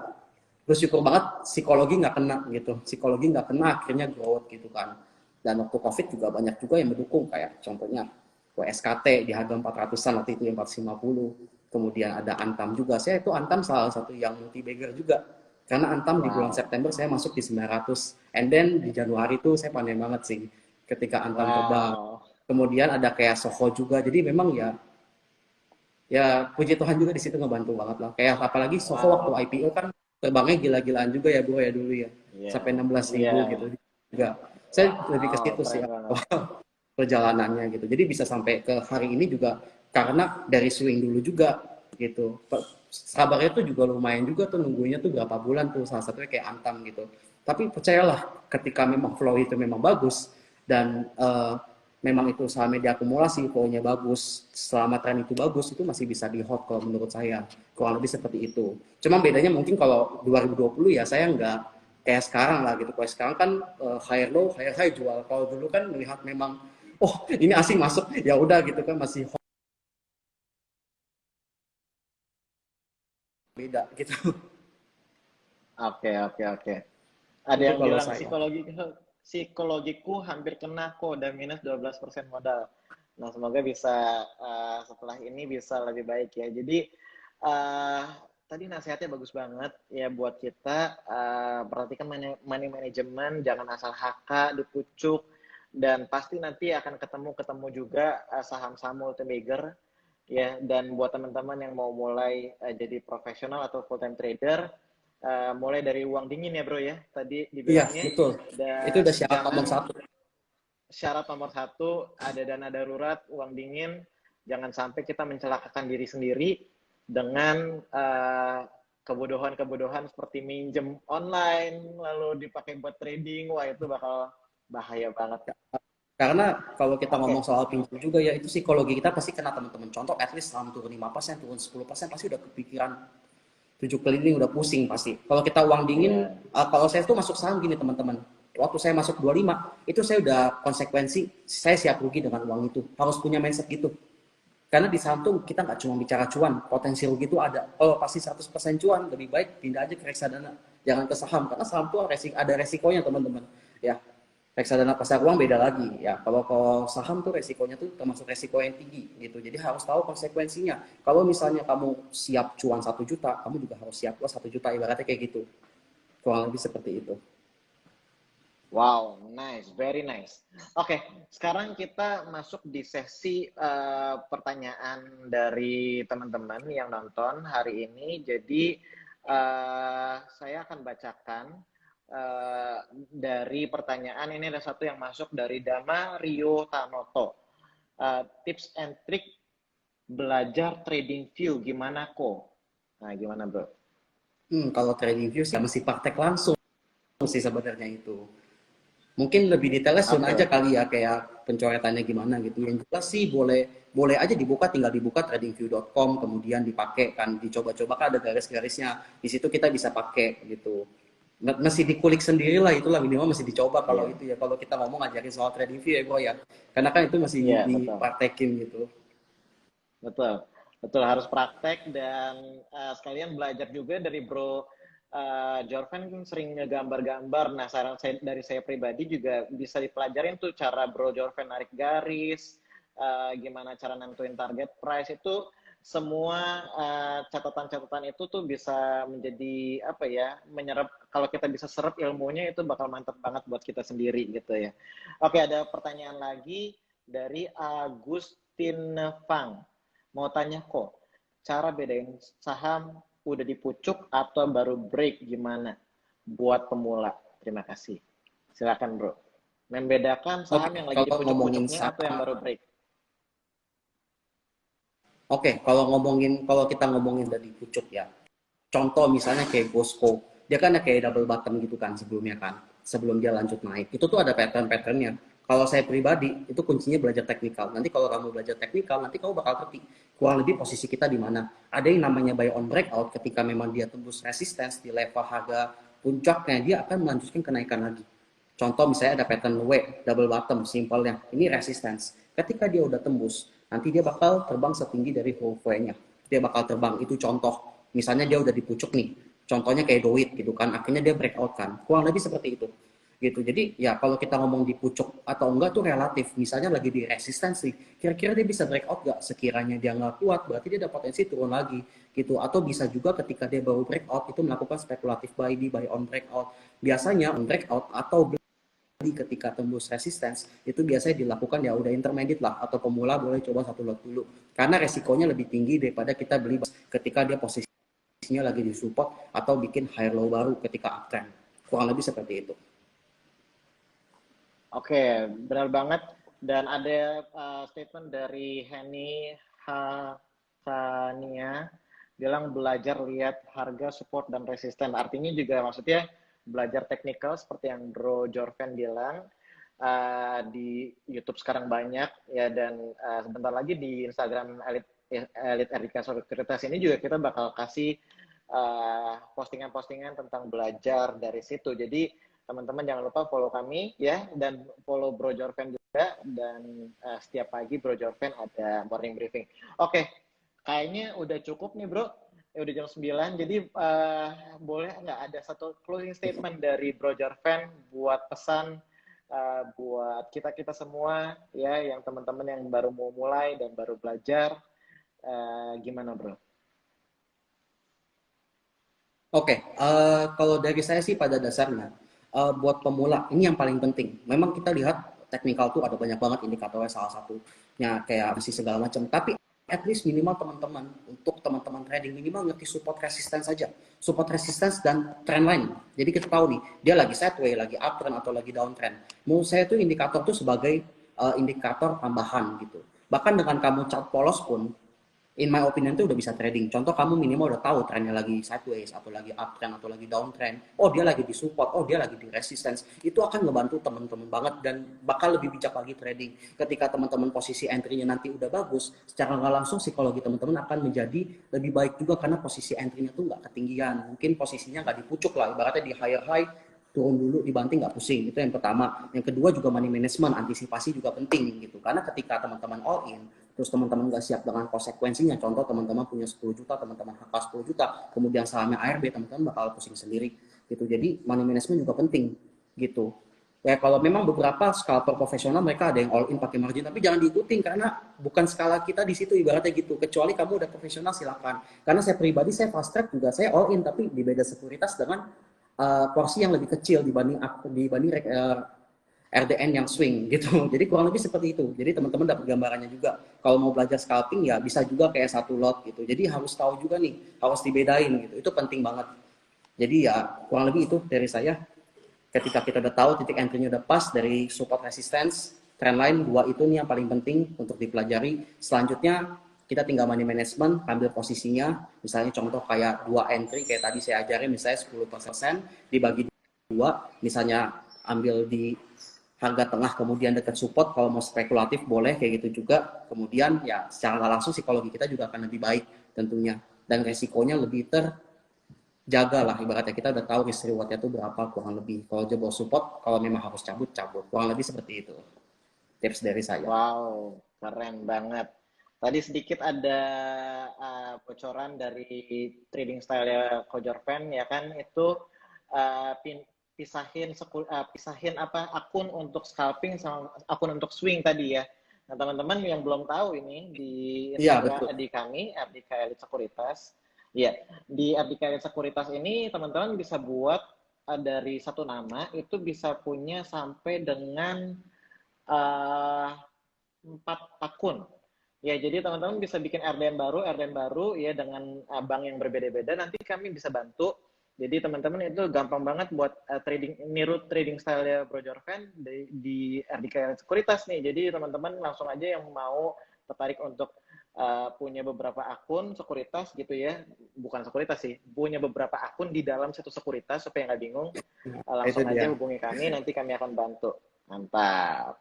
Speaker 3: bersyukur banget psikologi nggak kena gitu. Psikologi nggak kena, akhirnya growth gitu kan. Dan waktu COVID juga banyak juga yang mendukung, kayak contohnya WSKT di harga 400-an waktu itu, 450. Kemudian ada Antam juga. Saya itu Antam salah satu yang multi bagger juga. Karena Antam di bulan September saya masuk di 900. And then di Januari itu saya panen banget sih ketika Antam terbang. Kemudian ada kayak Soho juga. Jadi memang ya puji Tuhan juga di situ ngebantu banget lah. Kayak apalagi Soho waktu IPO kan terbangnya gila-gilaan juga ya bro ya dulu ya. Sampai 16.000 gitu juga. Saya lebih ke situ sih perjalanannya gitu. Jadi bisa sampai ke hari ini juga karena dari swing dulu juga gitu. Sabarnya tuh juga lumayan juga tuh, nunggunya tuh berapa bulan tuh, salah satunya kayak Antam gitu. Tapi percayalah, ketika memang flow itu memang bagus dan memang itu sahamnya diakumulasi, flow-nya bagus, selama tren itu bagus, itu masih bisa di hold kalau menurut saya. Kurang lebih seperti itu. Cuma bedanya mungkin kalau 2020 ya saya nggak kayak sekarang lah gitu. Kalau sekarang kan higher low, higher high jual. Kalau dulu kan melihat memang oh ini asing masuk, ya udah gitu kan, masih beda gitu.
Speaker 1: Oke, oke, oke. Ada
Speaker 3: Itu
Speaker 1: yang
Speaker 3: kalau
Speaker 1: bilang
Speaker 3: saya.
Speaker 1: psikologiku hampir kena kok, dan minus 12% modal. Nah, semoga bisa setelah ini bisa lebih baik ya. Jadi tadi nasihatnya bagus banget ya buat kita. Perhatikan money management, jangan asal HK dipucuk, dan pasti nanti akan ketemu juga saham-saham multi-bagger ya. Dan buat teman-teman yang mau mulai jadi profesional atau full time trader, mulai dari uang dingin ya bro ya, tadi
Speaker 3: Iya
Speaker 1: dibilangnya.
Speaker 3: betul, itu
Speaker 1: Dan
Speaker 3: udah syarat nomor
Speaker 1: jangan,
Speaker 3: satu.
Speaker 1: syarat nomor satu ada dana darurat, uang dingin. Jangan sampai kita mencelakakan diri sendiri dengan kebodohan-kebodohan seperti minjem online lalu dipakai buat trading. Wah, itu bakal bahaya banget.
Speaker 3: Karena kalau kita ngomong
Speaker 1: Oke.
Speaker 3: soal pinjam juga ya, itu psikologi kita pasti kena teman-teman. Contoh, at least saham turun 5%, turun 10%, pasti udah kepikiran 7 keliling, udah pusing pasti. Kalau kita uang dingin,
Speaker 1: Iya.
Speaker 3: kalau saya tuh masuk saham gini teman-teman. Waktu saya masuk 25, itu saya udah konsekuensi, saya siap rugi dengan uang itu. Harus punya mindset gitu. Karena di saham tuh kita nggak cuma bicara cuan, potensi rugi itu ada. Kalau pasti 100% cuan, lebih baik pindah aja ke reksadana. Jangan ke saham, karena saham tuh ada resikonya teman-teman. Ya, reksadana pasar uang beda lagi. Ya, kalau saham tuh resikonya tuh termasuk resiko yang tinggi gitu. Jadi harus tahu konsekuensinya. Kalau misalnya kamu siap cuan 1 juta, kamu juga harus siap loss 1 juta, ibaratnya kayak gitu. Kurang lebih seperti itu.
Speaker 1: Wow, nice, very nice. Oke, sekarang kita masuk di sesi pertanyaan dari teman-teman yang nonton hari ini. Jadi saya akan bacakan dari pertanyaan ini. Ada satu yang masuk dari Dama Rio Tanoto. Tips and trick belajar trading view gimana kok? Nah, gimana bro?
Speaker 3: Kalau trading view sih ya mesti praktek langsung sih sebenarnya itu. Mungkin lebih detailnya Sun
Speaker 1: Oke,
Speaker 3: aja
Speaker 1: oke.
Speaker 3: kali ya, kayak pencoretannya gimana gitu. Yang jelas sih boleh boleh aja dibuka, tinggal dibuka tradingview.com, kemudian dipakai kan, dicoba-coba kan ada garis-garisnya. Di situ kita bisa pakai gitu. Masih dikulik sendiri lah, itulah minimal masih dicoba kalau
Speaker 1: Iya,
Speaker 3: itu ya. Kalau kita ngomong ngajarin soal trading view ya bro ya. Karena kan itu masih
Speaker 1: iya betul,
Speaker 3: dipraktekin gitu.
Speaker 1: betul, betul harus praktek dan sekalian belajar juga dari Bro Jorvan kan sering ngegambar-gambar. Nah, saran saya dari saya pribadi juga bisa dipelajarin tuh cara Bro Jorvan narik garis, gimana cara nentuin target price itu semua catatan-catatan itu tuh bisa menjadi apa ya menyerap kalau kita bisa serap ilmunya itu bakal mantap banget buat kita sendiri gitu ya. Oke, ada pertanyaan lagi dari Agustin Fang. Mau tanya kok, cara bedain saham udah dipucuk atau baru break gimana buat pemula? Terima kasih. Silakan bro. Membedakan
Speaker 3: Oke,
Speaker 1: saham yang lagi
Speaker 3: kalau ngomongin
Speaker 1: dipucuk-pucuknya atau yang
Speaker 3: saham,
Speaker 1: baru break?
Speaker 3: oke, kalau kita ngomongin dari pucuk ya. Contoh misalnya kayak Bosco, dia kan ada kayak double bottom gitu kan sebelumnya kan, sebelum dia lanjut naik. Itu tuh ada pattern-patternnya. Kalau saya pribadi, itu kuncinya belajar teknikal. Nanti kalau kamu belajar teknikal, nanti kamu bakal ngerti kurang lebih posisi kita di mana. Ada yang namanya buy on breakout, ketika memang dia tembus resistance di level harga puncaknya, dia akan melanjutkan kenaikan lagi. Contoh misalnya ada pattern W, double bottom, simpelnya. Ini resistance. Ketika dia udah tembus, nanti dia bakal terbang setinggi dari halfway-nya. Dia bakal terbang, itu contoh. Misalnya dia udah dipucuk nih, contohnya kayak Doit gitu kan, akhirnya dia breakout kan. Kurang lebih seperti itu. Gitu. Jadi ya kalau kita ngomong dipucuk atau enggak tuh relatif. Misalnya lagi di resistensi, kira-kira dia bisa breakout nggak? Sekiranya dia nggak kuat, berarti dia ada potensi turun lagi gitu. Atau bisa juga ketika dia baru breakout itu melakukan spekulatif buy di buy on breakout. Biasanya on breakout atau ketika tembus resistance itu biasanya dilakukan ya udah intermediate lah, atau pemula boleh coba satu lot dulu karena resikonya lebih tinggi daripada kita beli ketika dia posisinya lagi di support atau bikin high low baru ketika uptrend. Kurang lebih seperti itu.
Speaker 1: Oke, benar banget. Dan ada statement dari Henny Hasania bilang belajar lihat harga support dan resisten. Artinya juga maksudnya belajar teknikal seperti yang Bro Jorven bilang. Di YouTube sekarang banyak ya dan sebentar lagi di Instagram Elite Erdika Sekuritas ini juga kita bakal kasih postingan-postingan tentang belajar dari situ. Jadi teman-teman jangan lupa follow kami ya dan follow Bro Jorven juga dan setiap pagi Bro Jorven ada morning briefing. Oke, kayaknya udah cukup nih Bro. Ya udah jam 9. Jadi boleh nggak ada satu closing statement dari Bro Jorven buat pesan buat kita-kita semua ya yang teman-teman yang baru mau mulai dan baru belajar gimana Bro?
Speaker 3: Oke, kalau dari saya sih pada dasarnya buat pemula ini yang paling penting. Memang kita lihat teknikal tuh ada banyak banget indikatornya, salah satunya kayak masih segala macam. Tapi at least minimal teman-teman untuk teman-teman trading minimal ngerti support resistance saja, support resistance dan trend line. Jadi kita tahu nih dia lagi sideways, lagi uptrend atau lagi downtrend. Menurut saya tuh indikator tuh sebagai indikator tambahan gitu. Bahkan dengan kamu chart polos pun in my opinion tuh udah bisa trading. Contoh kamu minimal udah tahu trennya lagi sideways atau lagi uptrend atau lagi downtrend. Oh dia lagi di support, oh dia lagi di resistance. Itu akan ngebantu teman-teman banget dan bakal lebih bijak lagi trading. Ketika teman-teman posisi entry-nya nanti udah bagus, secara nggak langsung psikologi teman-teman akan menjadi lebih baik juga karena posisi entry-nya tuh nggak ketinggian. Mungkin posisinya nggak dipucuk lah, ibaratnya di higher high turun dulu dibanting nggak pusing, itu yang pertama. Yang kedua juga money management, antisipasi juga penting gitu karena ketika teman-teman all in terus teman-teman nggak siap dengan konsekuensinya, contoh teman-teman punya 10 juta, teman-teman HK 10 juta, kemudian sahamnya ARB, teman-teman bakal pusing sendiri gitu. Jadi money management juga penting gitu ya. Kalau memang beberapa scalper profesional mereka ada yang all in pakai margin, tapi jangan diikutin karena bukan skala kita di situ, ibaratnya gitu. Kecuali kamu udah profesional silakan, karena saya pribadi saya fast track juga saya all in tapi di beda sekuritas dengan porsi yang lebih kecil dibanding RDN yang swing gitu. Jadi kurang lebih seperti itu. Jadi teman-teman dapat gambarannya juga. Kalau mau belajar scalping ya bisa juga kayak satu lot gitu. Jadi harus tahu juga nih, harus dibedain gitu. Itu penting banget. Jadi ya kurang lebih itu dari saya. Ketika kita udah tahu titik entry-nya udah pas dari support resistance, trend line dua itu nih yang paling penting untuk dipelajari. Selanjutnya kita tinggal money management, ambil posisinya, misalnya contoh kayak 2 entry, kayak tadi saya ajarin, misalnya 10% dibagi 2, misalnya ambil di harga tengah, kemudian dekat support, kalau mau spekulatif boleh, kayak gitu juga. Kemudian ya secara nggak langsung psikologi kita juga akan lebih baik tentunya. Dan resikonya lebih terjaga lah, ibaratnya kita udah tahu risk rewardnya itu berapa kurang lebih. Kalau jebol support, kalau memang harus cabut, kurang lebih seperti itu. Tips dari saya.
Speaker 1: Wow, keren banget. Tadi sedikit ada bocoran dari trading style Coach Jorven ya kan, itu pisahin apa akun untuk scalping sama akun untuk swing tadi ya. Nah, teman-teman yang belum tahu ini di
Speaker 3: Iya,
Speaker 1: Instagram
Speaker 3: betul.
Speaker 1: di kami RDK Elite Sekuritas. Ya, di RDK Elite Sekuritas ini teman-teman bisa buat dari satu nama itu bisa punya sampai dengan 4 akun. Ya, jadi teman-teman bisa bikin RDN baru ya dengan bank yang berbeda-beda. Nanti kami bisa bantu. Jadi teman-teman itu gampang banget buat niru trading style Bro Jorven di RDK Sekuritas nih. Jadi teman-teman langsung aja yang mau tertarik untuk punya beberapa akun sekuritas gitu ya, bukan sekuritas sih, punya beberapa akun di dalam satu sekuritas supaya nggak bingung,
Speaker 3: Itu
Speaker 1: langsung aja
Speaker 3: dia.
Speaker 1: hubungi kami, nanti kami akan bantu. Mantap.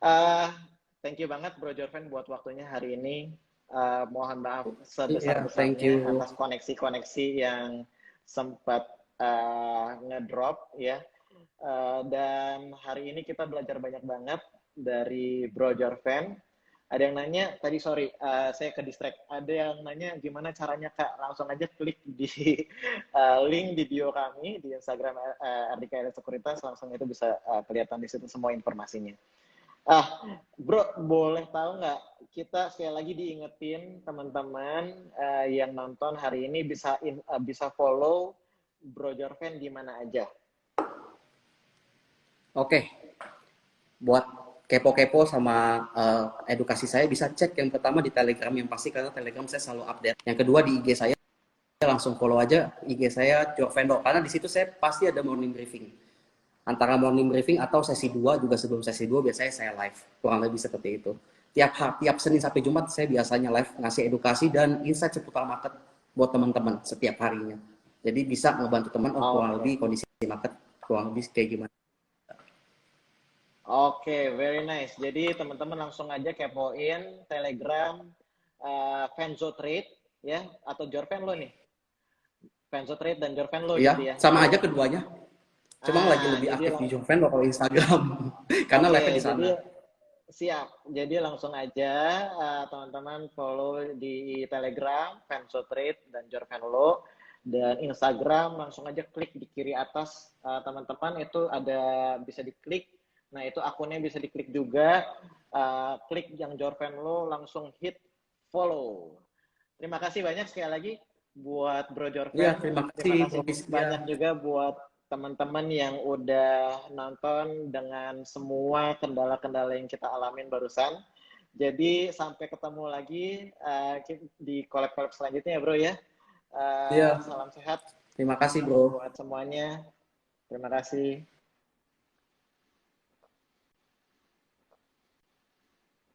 Speaker 1: Uh, Thank you banget Bro Jorven buat waktunya hari ini. Mohon maaf
Speaker 3: Iya, thank
Speaker 1: sebesar-besarnya
Speaker 3: you.
Speaker 1: atas koneksi-koneksi yang sempat ngedrop ya. Dan hari ini kita belajar banyak banget dari Bro Jorven. Ada yang nanya, tadi sorry, saya ke distract. Ada yang nanya gimana caranya Kak? Langsung aja klik di link di bio kami di Instagram RDK Elite Sekuritas, langsung itu bisa kelihatan di situ semua informasinya. Bro, boleh tahu nggak? Kita sekali lagi diingetin teman-teman yang nonton hari ini bisa follow Bro Jorven di mana aja.
Speaker 3: Oke, buat kepo-kepo sama edukasi saya bisa cek yang pertama di Telegram yang pasti, karena Telegram saya selalu update. Yang kedua di IG saya langsung follow aja IG saya Jorvendo, karena di situ saya pasti ada morning briefing. Antara morning briefing atau sesi 2 juga, sebelum sesi 2 biasanya saya live. Kurang lebih seperti itu. Tiap Senin sampai Jumat saya biasanya live ngasih edukasi dan insight seputar market buat teman-teman setiap harinya. Jadi bisa ngebantu teman kurang lebih kondisi market kurang lebih kayak gimana.
Speaker 1: Oke, very nice. Jadi teman-teman langsung aja kepoin Telegram Venzo Trade ya, atau Jorven lo nih. Venzo Trade dan Jorven lo
Speaker 3: Iya,
Speaker 1: gitu ya.
Speaker 3: sama aja keduanya. Cuma lagi lebih aktif di Jorven kalau Instagram. Karena live di sana.
Speaker 1: Jadi, siap. Jadi langsung aja teman-teman follow di Telegram Venzo Trade dan Jorven lo, dan Instagram langsung aja klik di kiri atas teman-teman itu ada bisa diklik. Nah, itu akunnya bisa diklik juga. Klik yang Jorven lo, langsung hit follow. Terima kasih banyak sekali lagi buat Bro Jorven.
Speaker 3: Iya, terima kasih
Speaker 1: banyak juga buat teman-teman yang udah nonton dengan semua kendala-kendala yang kita alamin barusan. Jadi sampai ketemu lagi di collab-collab selanjutnya ya Bro ya.
Speaker 3: Iya.
Speaker 1: Salam sehat.
Speaker 3: Terima kasih Bro.
Speaker 1: Buat semuanya. Terima kasih.